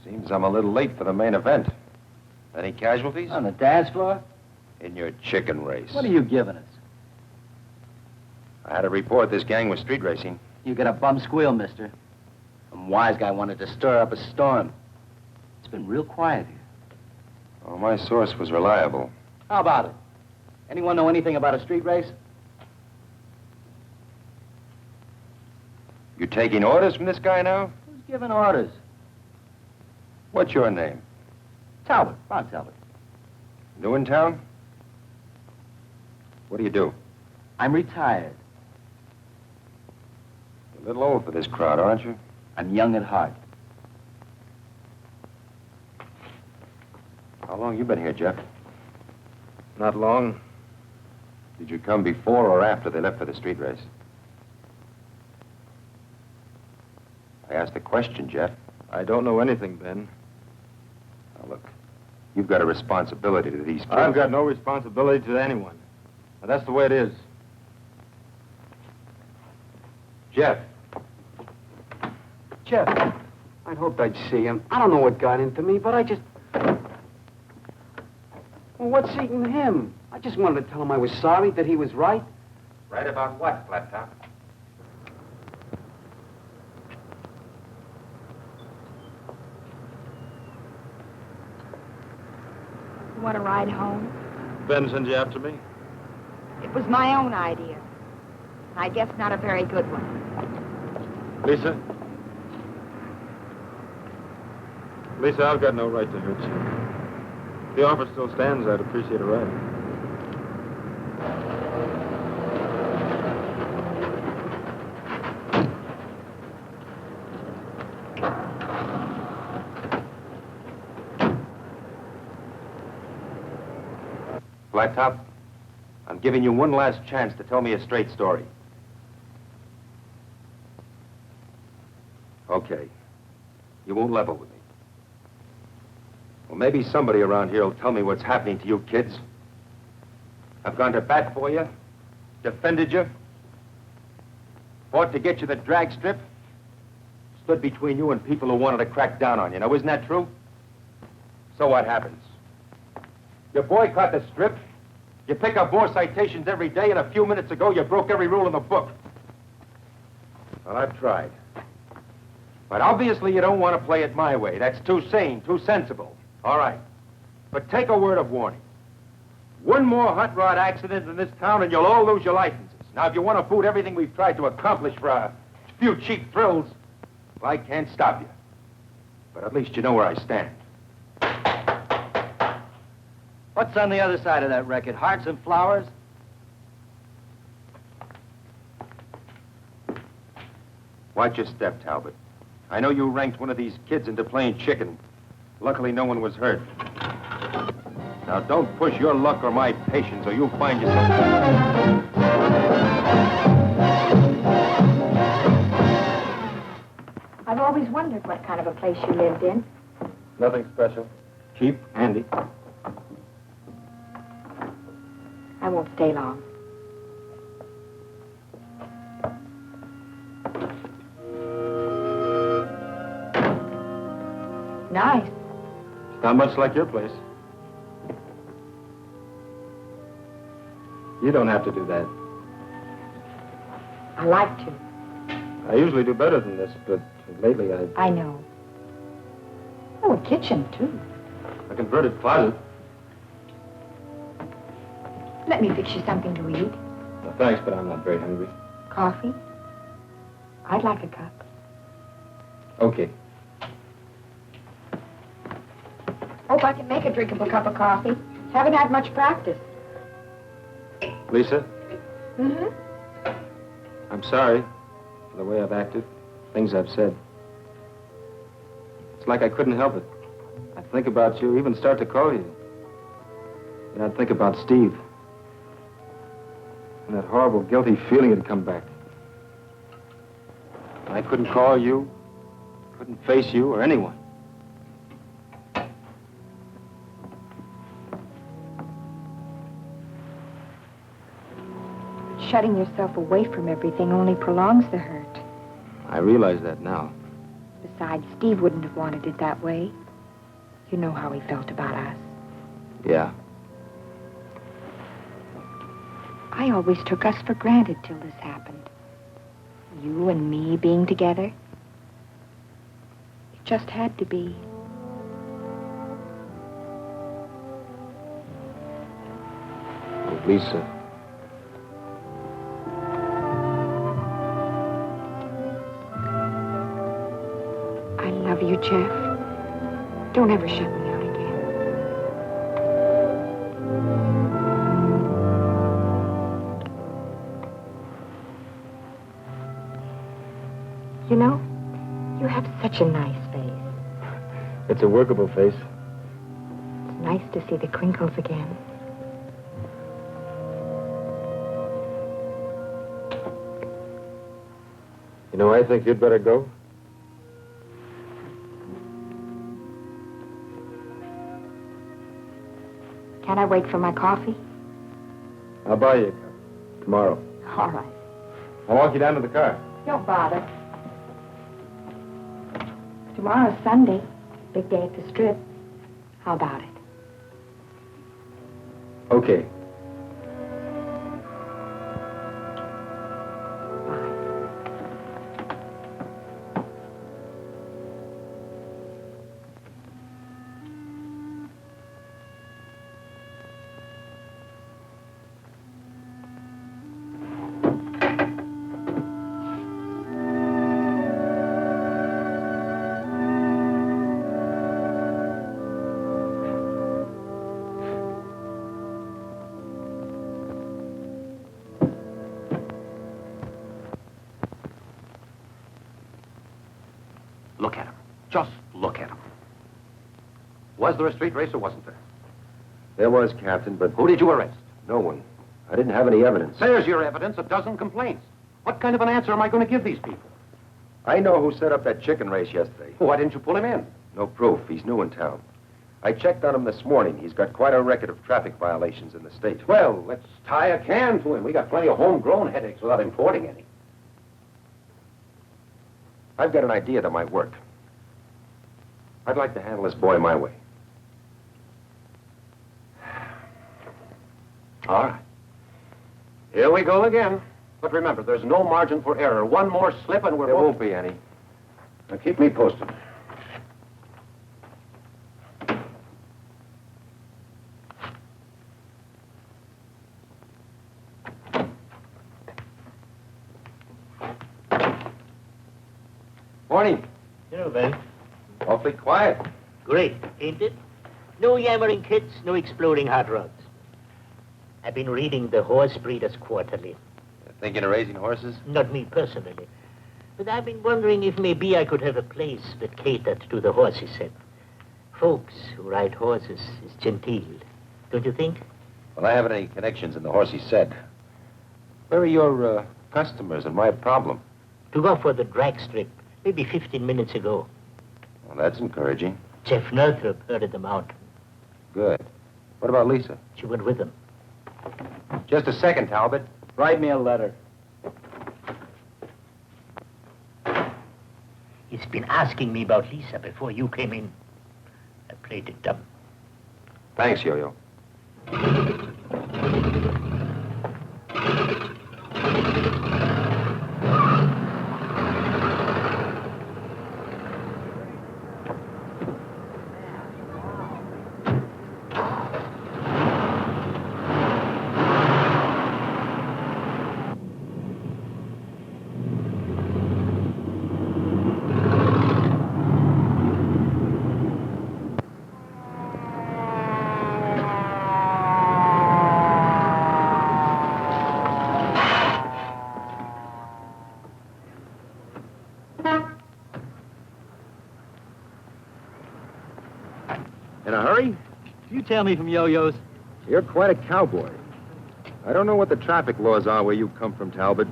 Seems I'm a little late for the main event. Any casualties? On the dance floor? In your chicken race. What are you giving us? I had a report this gang was street racing. You get a bum squeal, mister. Some wise guy wanted to stir up a storm. It's been real quiet here. Oh, my source was reliable. How about it? Anyone know anything about a street race? You taking orders from this guy now? Who's giving orders? What's your name? Talbot, Ron Talbot. New in town? What do you do? I'm retired. You're a little old for this crowd, aren't you? I'm young at heart. How long you been here, Jeff? Not long. Did you come before or after they left for the street race? I asked a question, Jeff. I don't know anything, Ben. Now, look, you've got a responsibility to these kids. I've got no responsibility to anyone. Now, that's the way it is. Jeff. Jeff, I'd hoped I'd see him. I don't know what got into me, but I just... Well, what's eating him? I just wanted to tell him I was sorry, that he was right. Right about what, Flat Top? You want to ride home? Ben sent you after me? It was my own idea. I guess not a very good one. Lisa? Lisa, I've got no right to hurt you. If the offer still stands, I'd appreciate a ride. Flat Top, I'm giving you one last chance to tell me a straight story. Okay. You won't level with me. Well, maybe somebody around here will tell me what's happening to you kids. I've gone to bat for you, defended you, fought to get you the drag strip, stood between you and people who wanted to crack down on you. Now, isn't that true? So what happens? You boycott the strip, you pick up more citations every day, and a few minutes ago you broke every rule in the book. Well, I've tried. But obviously you don't want to play it my way. That's too sane, too sensible. All right. But take a word of warning. One more hot rod accident in this town and you'll all lose your licenses. Now, if you want to fool everything we've tried to accomplish for a few cheap thrills, well, I can't stop you. But at least you know where I stand. What's on the other side of that record? Hearts and flowers? Watch your step, Talbot. I know you ranked one of these kids into playing chicken. Luckily, no one was hurt. Now, don't push your luck or my patience, or you'll find yourself... I've always wondered what kind of a place you lived in. Nothing special. Cheap, handy. I won't stay long. Nice. It's not much like your place. You don't have to do that. I like to. I usually do better than this, but lately I know. Oh, a kitchen, too. a converted closet. Let me fix you something to eat. No, thanks, but I'm not very hungry. Coffee? I'd like a cup. Okay. Hope I can make a drinkable cup of coffee. Haven't had much practice. Lisa, Mm-hmm. I'm sorry for the way I've acted, things I've said. It's like I couldn't help it. I'd think about you, even start to call you. And I'd think about Steve. And that horrible, guilty feeling had come back. And I couldn't call you, couldn't face you or anyone. Shutting yourself away from everything only prolongs the hurt. I realize that now. Besides, Steve wouldn't have wanted it that way. You know how he felt about us. Yeah. I always took us for granted till this happened. You and me being together. It just had to be. Oh, Lisa. I love you, Jeff. Don't ever shut me out again. You know, you have such a nice face. It's a workable face. It's nice to see the crinkles again. You know, I think you'd better go. Can I wait for my coffee? I'll buy you a cup tomorrow. All right. I'll walk you down to the car. Don't bother. Tomorrow's Sunday. Big day at the Strip. How about it? Okay. Look at him. Just look at him. Was there a street race or wasn't there? There was, Captain, but... Who did you arrest? No one. I didn't have any evidence. There's your evidence, a dozen complaints. What kind of an answer am I going to give these people? I know who set up that chicken race yesterday. Why didn't you pull him in? No proof. He's new in town. I checked on him this morning. He's got quite a record of traffic violations in the state. Well, let's tie a can to him. We got plenty of homegrown headaches without importing any. I've got an idea that might work. I'd like to handle this boy my way. All right. Here we go again. But remember, there's no margin for error. One more slip and we're There both... won't be any. Now, keep me posted. Morning. Hello, Ben. Awfully quiet. Great, ain't it? No yammering kids, no exploding hot rods. I've been reading the Horse Breeders Quarterly. Thinking of raising horses? Not me personally. But I've been wondering if maybe I could have a place that catered to the horses set. Folks who ride horses is genteel, don't you think? Well, I haven't any connections in the horsey set. Where are your customers and my problem? To go for the drag strip, maybe 15 minutes ago. Well, that's encouraging. Jeff Northrop herded them out. Good. What about Lisa? She went with them. Just a second, Talbot. Write me a letter. He's been asking me about Lisa before you came in. I played it dumb. Thanks, Yo-Yo. In a hurry? You tell me from Yo-Yo's. You're quite a cowboy. I don't know what the traffic laws are where you come from, Talbot,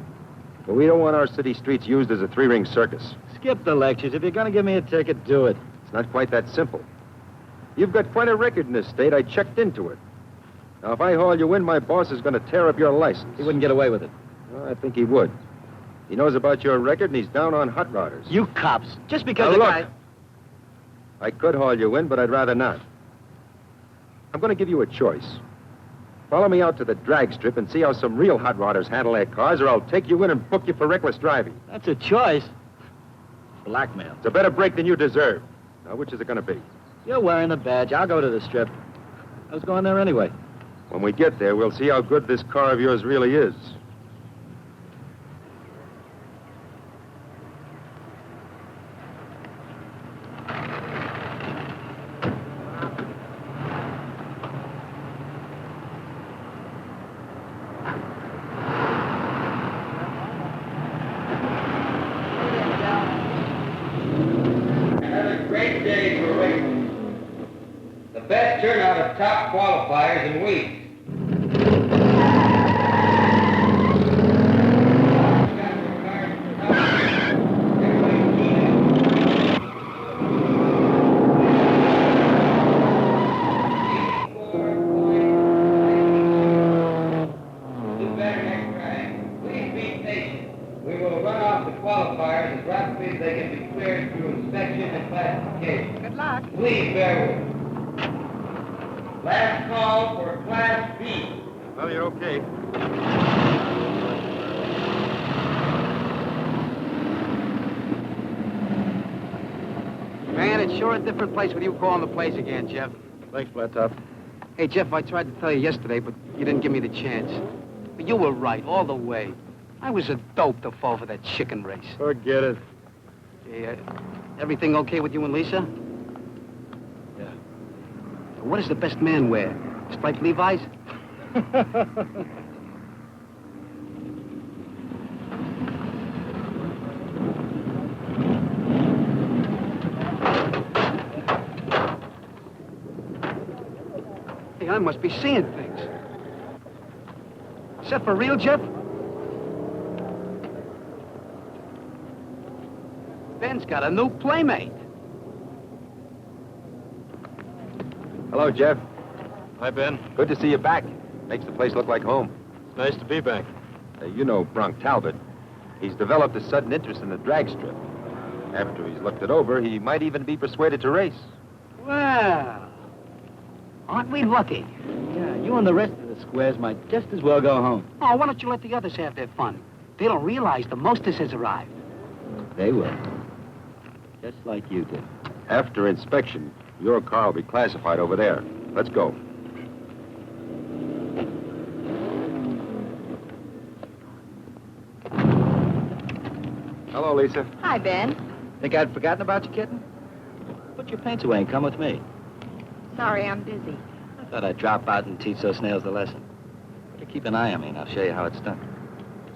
but we don't want our city streets used as a three-ring circus. Skip the lectures. If you're going to give me a ticket, do it. It's not quite that simple. You've got quite a record in this state. I checked into it. Now, if I haul you in, my boss is going to tear up your license. He wouldn't get away with it. Well, I think he would. He knows about your record, and he's down on hot rodders. You cops. Just because Now, a look. guy... I could haul you in, but I'd rather not. I'm going to give you a choice. Follow me out to the drag strip and see how some real hot rodders handle their cars, or I'll take you in and book you for reckless driving. That's a choice. Blackmail. It's a better break than you deserve. Now, which is it going to be? You're wearing the badge. I'll go to the strip. I was going there anyway. When we get there, we'll see how good this car of yours really is. Another great day for racing. The best turnout of top qualifiers in weeks. Do better next time. Please be patient. We will run off the qualifiers as rapidly as they can be cleared through inspection and classification. Good luck. Please bear with us. Last call for Class B. Well, you're okay. Man, it's sure a different place with you calling the place again, Jeff. Thanks, Flat Top. Hey, Jeff, I tried to tell you yesterday, but you didn't give me the chance. But you were right, all the way. I was a dope to fall for that chicken race. Forget it. Hey, everything okay with you and Lisa? Yeah. What does the best man wear? Striped Levi's? Hey, I must be seeing things. Is that for real, Jeff? Ben's got a new playmate. Hello, Jeff. Hi, Ben. Good to see you back. Makes the place look like home. It's nice to be back. You know Bronk Talbot. He's developed a sudden interest in the drag strip. After he's looked it over, he might even be persuaded to race. Well, aren't we lucky? Yeah, you and the rest of the squares might just as well go home. Oh, why don't you let the others have their fun? They don't realize the mostess has arrived. They will. Just like you did. After inspection, your car will be classified over there. Let's go. Hello, Lisa. Hi, Ben. Think I'd forgotten about you, kitten? Put your paints away and come with me. Sorry, I'm busy. I thought I'd drop out and teach those snails the lesson. Better keep an eye on me, and I'll show you how it's done.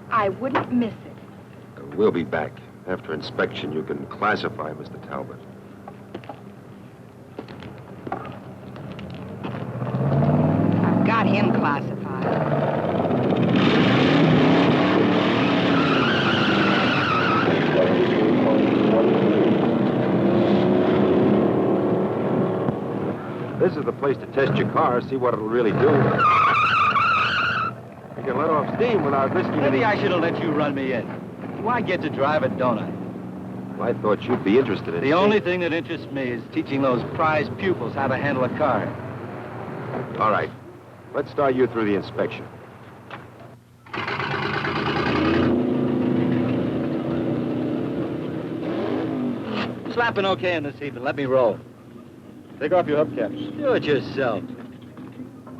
I wouldn't miss it. We'll be back. After inspection, you can classify Mr. Talbot. I've got him classified. This is the place to test your car, see what it'll really do. You can let off steam without risking any... Maybe I should have let you run me in. Do I get to drive it, don't I? Well, I thought you'd be interested in The only thing that interests me is teaching those prize pupils how to handle a car. All right. Let's start you through the inspection. Slapping okay in this evening. Let me roll. Take off your hubcaps. Do it yourself.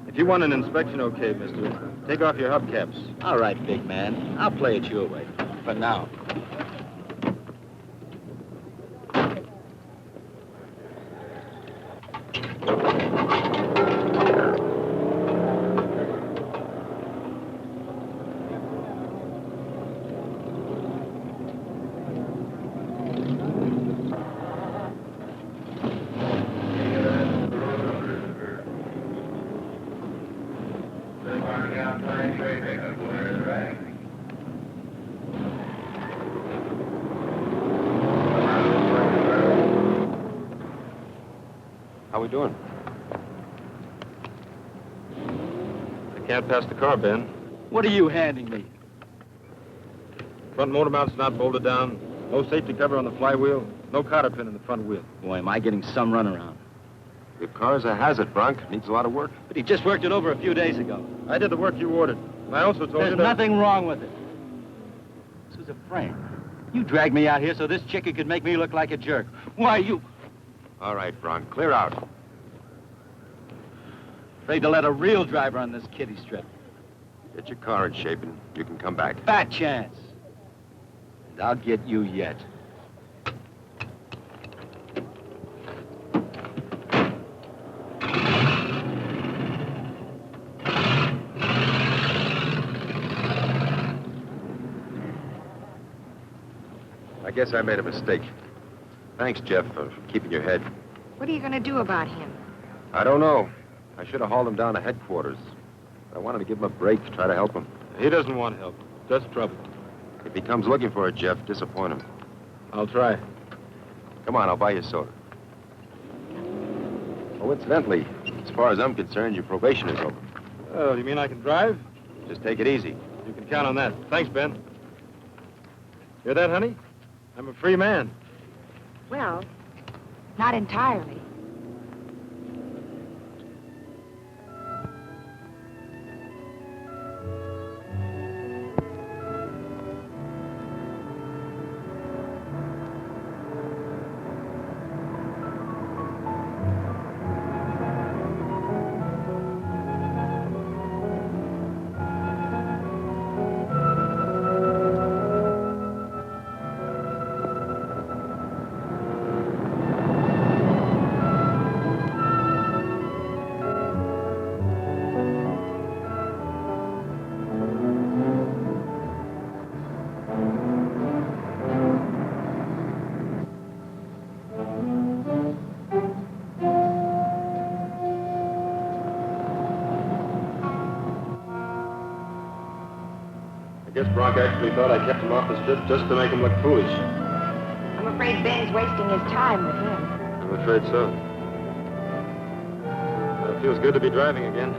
If you want an inspection okay, mister, take off your hubcaps. All right, big man. I'll play it your way. For now. How we doing? I can't pass the car, Ben. What are you handing me? Front motor mount's not bolted down. No safety cover on the flywheel. No cotter pin in the front wheel. Boy, am I getting some runaround. Your car's a hazard, Bronk. Needs a lot of work. But he just worked it over a few days ago. I did the work you ordered. And I also told There's you that... nothing wrong with it. This was a prank. You dragged me out here so this chicken could make me look like a jerk. Why, you... All right, Bronk. Clear out. Afraid to let a real driver on this kiddie strip. Get your car in shape and you can come back. Fat chance. And I'll get you yet. I guess I made a mistake. Thanks, Jeff, for keeping your head. What are you going to do about him? I don't know. I should have hauled him down to headquarters. But I wanted to give him a break to try to help him. He doesn't want help. Just trouble. If he comes looking for it, Jeff, disappoint him. I'll try. Come on, I'll buy you a soda. Oh, incidentally, as far as I'm concerned, your probation is over. Oh, you mean I can drive? Just take it easy. You can count on that. Thanks, Ben. Hear that, honey? I'm a free man. Well, not entirely. I guess Bronk actually thought I kept him off the strip just to make him look foolish. I'm afraid Ben's wasting his time with him. I'm afraid so. It feels good to be driving again.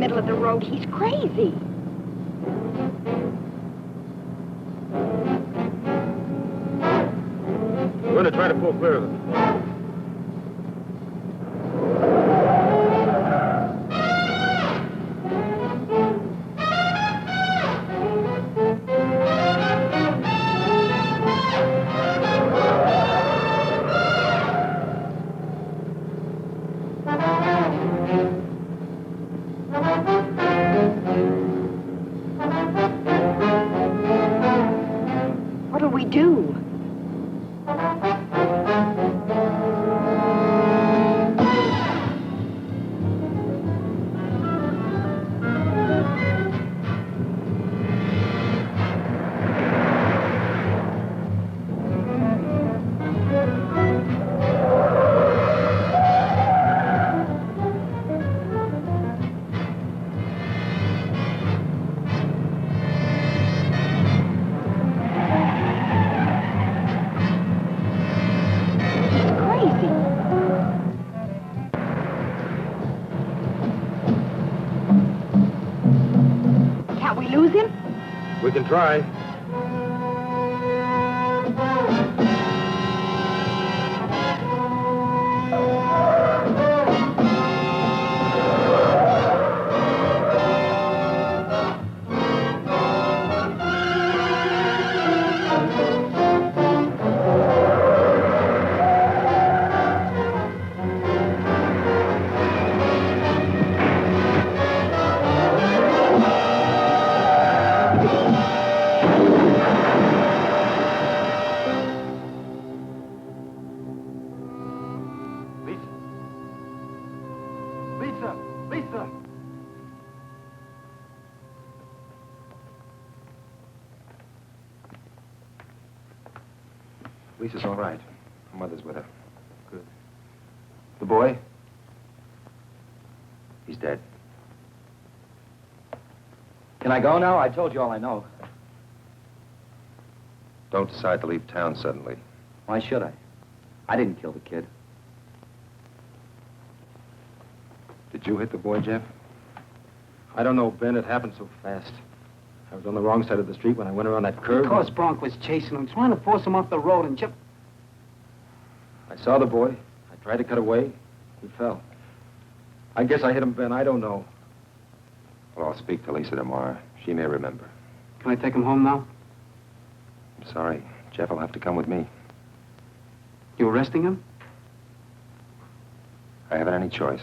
middle of the road. He's crazy. We're going to try to pull clear of them. What'll we do? Can't we lose him? We can try. Lisa! Lisa's all right. Her mother's with her. Good. The boy? He's dead. Can I go now? I told you all I know. Don't decide to leave town suddenly. Why should I? I didn't kill the kid. Did you hit the boy, Jeff? I don't know, Ben. It happened so fast. I was on the wrong side of the street when I went around that curve. Because Bronk was chasing him, trying to force him off the road, and Jeff... I saw the boy. I tried to cut away. He fell. I guess I hit him, Ben. I don't know. Well, I'll speak to Lisa tomorrow. She may remember. Can I take him home now? I'm sorry. Jeff will have to come with me. You arresting him? I haven't any choice.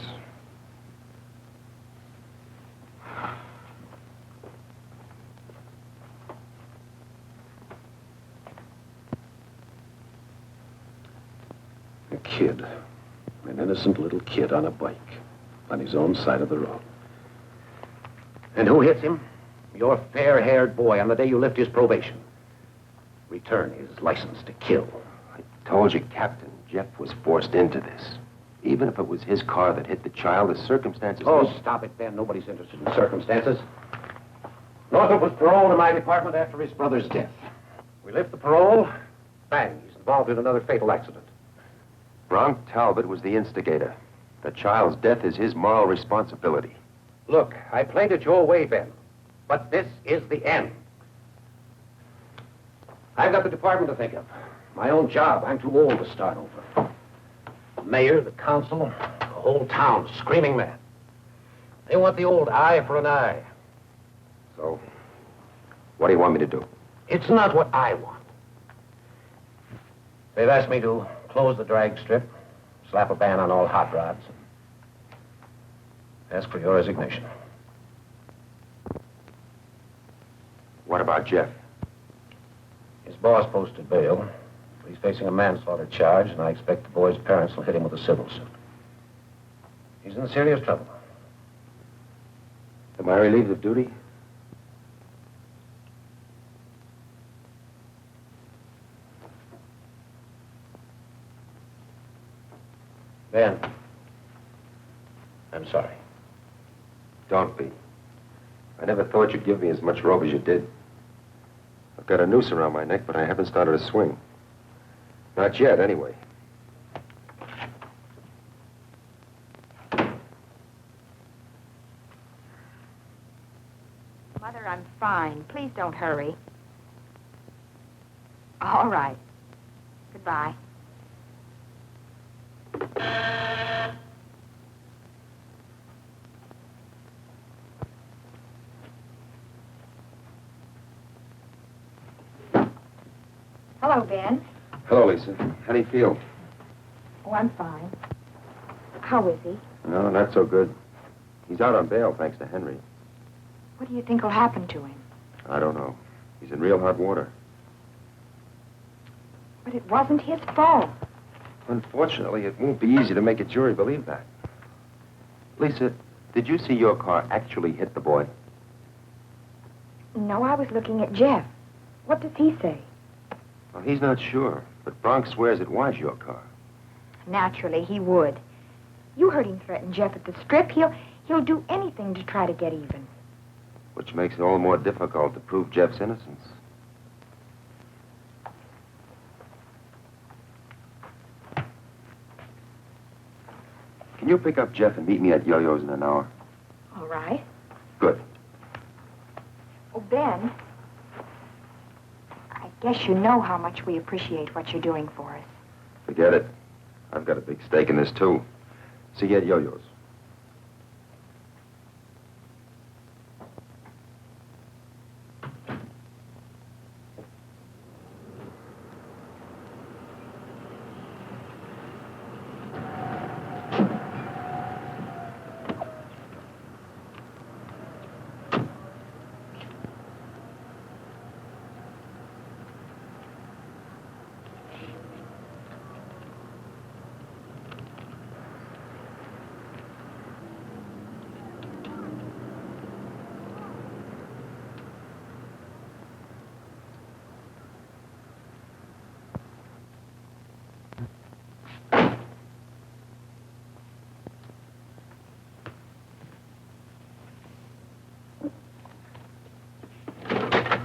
A kid. An innocent little kid on a bike. On his own side of the road. And who hits him? Your fair-haired boy on the day you lift his probation. Return his license to kill. I told you, Captain, Jeff was forced into this. Even if it was his car that hit the child, the circumstances... Oh, stop it, Ben. Nobody's interested in circumstances. Northrop was paroled in my department after his brother's death. We lift the parole. Bang, he's involved in another fatal accident. Bronk Talbot was the instigator. The child's death is his moral responsibility. Look, I played it your way, Ben. But this is the end. I've got the department to think of. My own job. I'm too old to start over. The mayor, the council, the whole town screaming mad. They want the old eye for an eye. So, what do you want me to do? It's not what I want. They've asked me to close the drag strip, slap a ban on all hot rods, and ask for your resignation. What about Jeff? His boss posted bail. He's facing a manslaughter charge, and I expect the boy's parents will hit him with a civil suit. He's in serious trouble. Am I relieved of duty? Ben, I'm sorry. Don't be. I never thought you'd give me as much rope as you did. I've got a noose around my neck, but I haven't started to swing. Not yet, anyway. fine. Please don't hurry. All right. Goodbye. Hello, Ben. Hello, Lisa. How do you feel? Oh, I'm fine. How is he? No, not so good. He's out on bail, thanks to Henry. What do you think will happen to him? I don't know. He's in real hot water. But it wasn't his fault. Unfortunately, it won't be easy to make a jury believe that. Lisa, did you see your car actually hit the boy? No, I was looking at Jeff. What does he say? Well, he's not sure, but Bronx swears it was your car. Naturally, he would. You heard him threaten Jeff at the strip. He'll do anything to try to get even. Which makes it all the more difficult to prove Jeff's innocence. Can you pick up Jeff and meet me at Yo-Yo's in an hour? All right. Good. Oh, Ben, I guess you know how much we appreciate what you're doing for us. Forget it. I've got a big stake in this, too. See you at Yo-Yo's.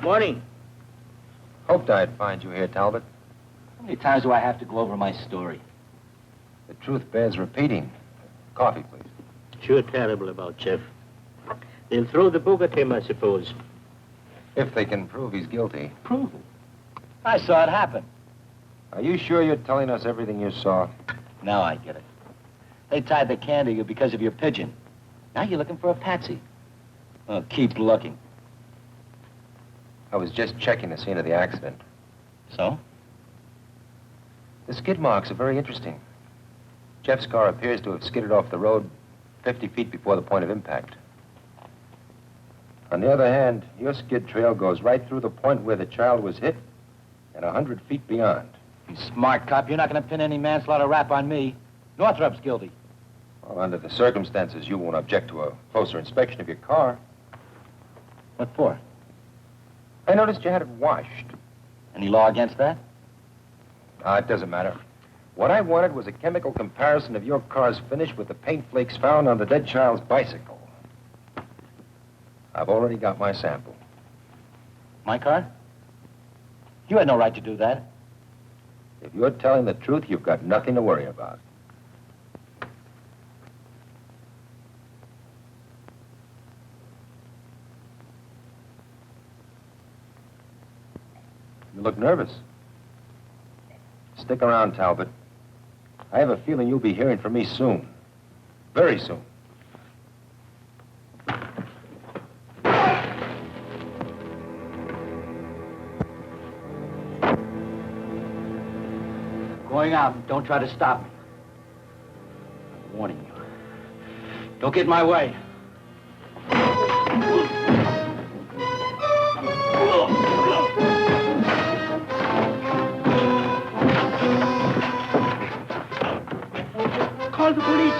Morning. Hoped I'd find you here, Talbot. How many times do I have to go over my story? The truth bears repeating. Coffee, please. Sure terrible about Jeff. They'll throw the book at him, I suppose. If they can prove he's guilty. Prove it. I saw it happen. Are you sure you're telling us everything you saw? Now I get it. They tied the can to you because of your pigeon. Now you're looking for a patsy. Oh, keep looking. I was just checking the scene of the accident. So? The skid marks are very interesting. Jeff's car appears to have skidded off the road 50 feet before the point of impact. On the other hand, your skid trail goes right through the point where the child was hit and 100 feet beyond. You smart cop, you're not going to pin any manslaughter rap on me. Northrup's guilty. Well, under the circumstances, you won't object to a closer inspection of your car. What for? I noticed you had it washed. Any law against that? It doesn't matter. What I wanted was a chemical comparison of your car's finish with the paint flakes found on the dead child's bicycle. I've already got my sample. My car? You had no right to do that. If you're telling the truth, you've got nothing to worry about. You look nervous. Stick around, Talbot. I have a feeling you'll be hearing from me soon. Very soon. Going out. Don't try to stop me. I'm warning you. Don't get in my way. Call the police.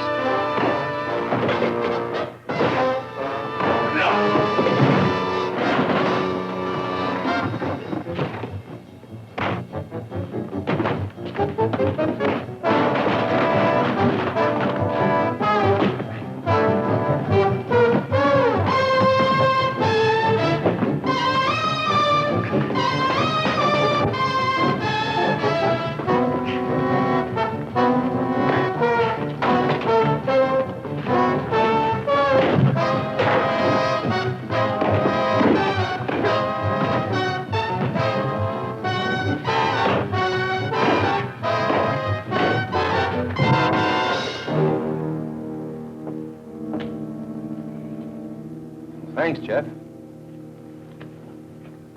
Thanks, Jeff.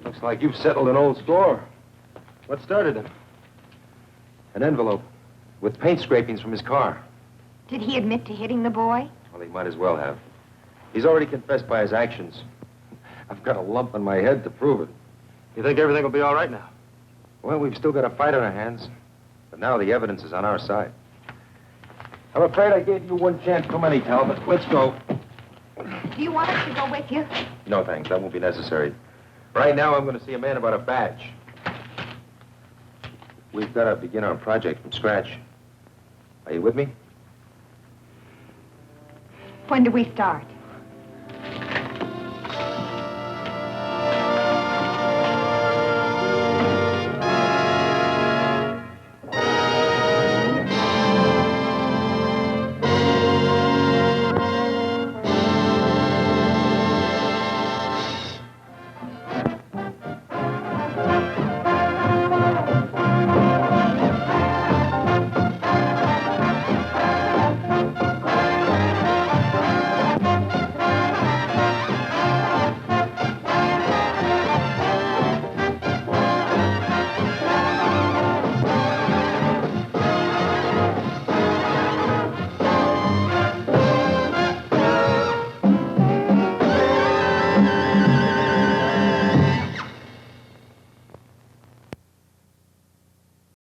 Looks like you've settled an old score. What started him? An envelope with paint scrapings from his car. Did he admit to hitting the boy? Well, he might as well have. He's already confessed by his actions. I've got a lump on my head to prove it. You think everything will be all right now? Well, we've still got a fight on our hands, but now the evidence is on our side. I'm afraid I gave you one chance too many, Talbot. Let's go. Do you want us to go with you? No, thanks. That won't be necessary. Right now, I'm going to see a man about a badge. We've got to begin our project from scratch. Are you with me? When do we start?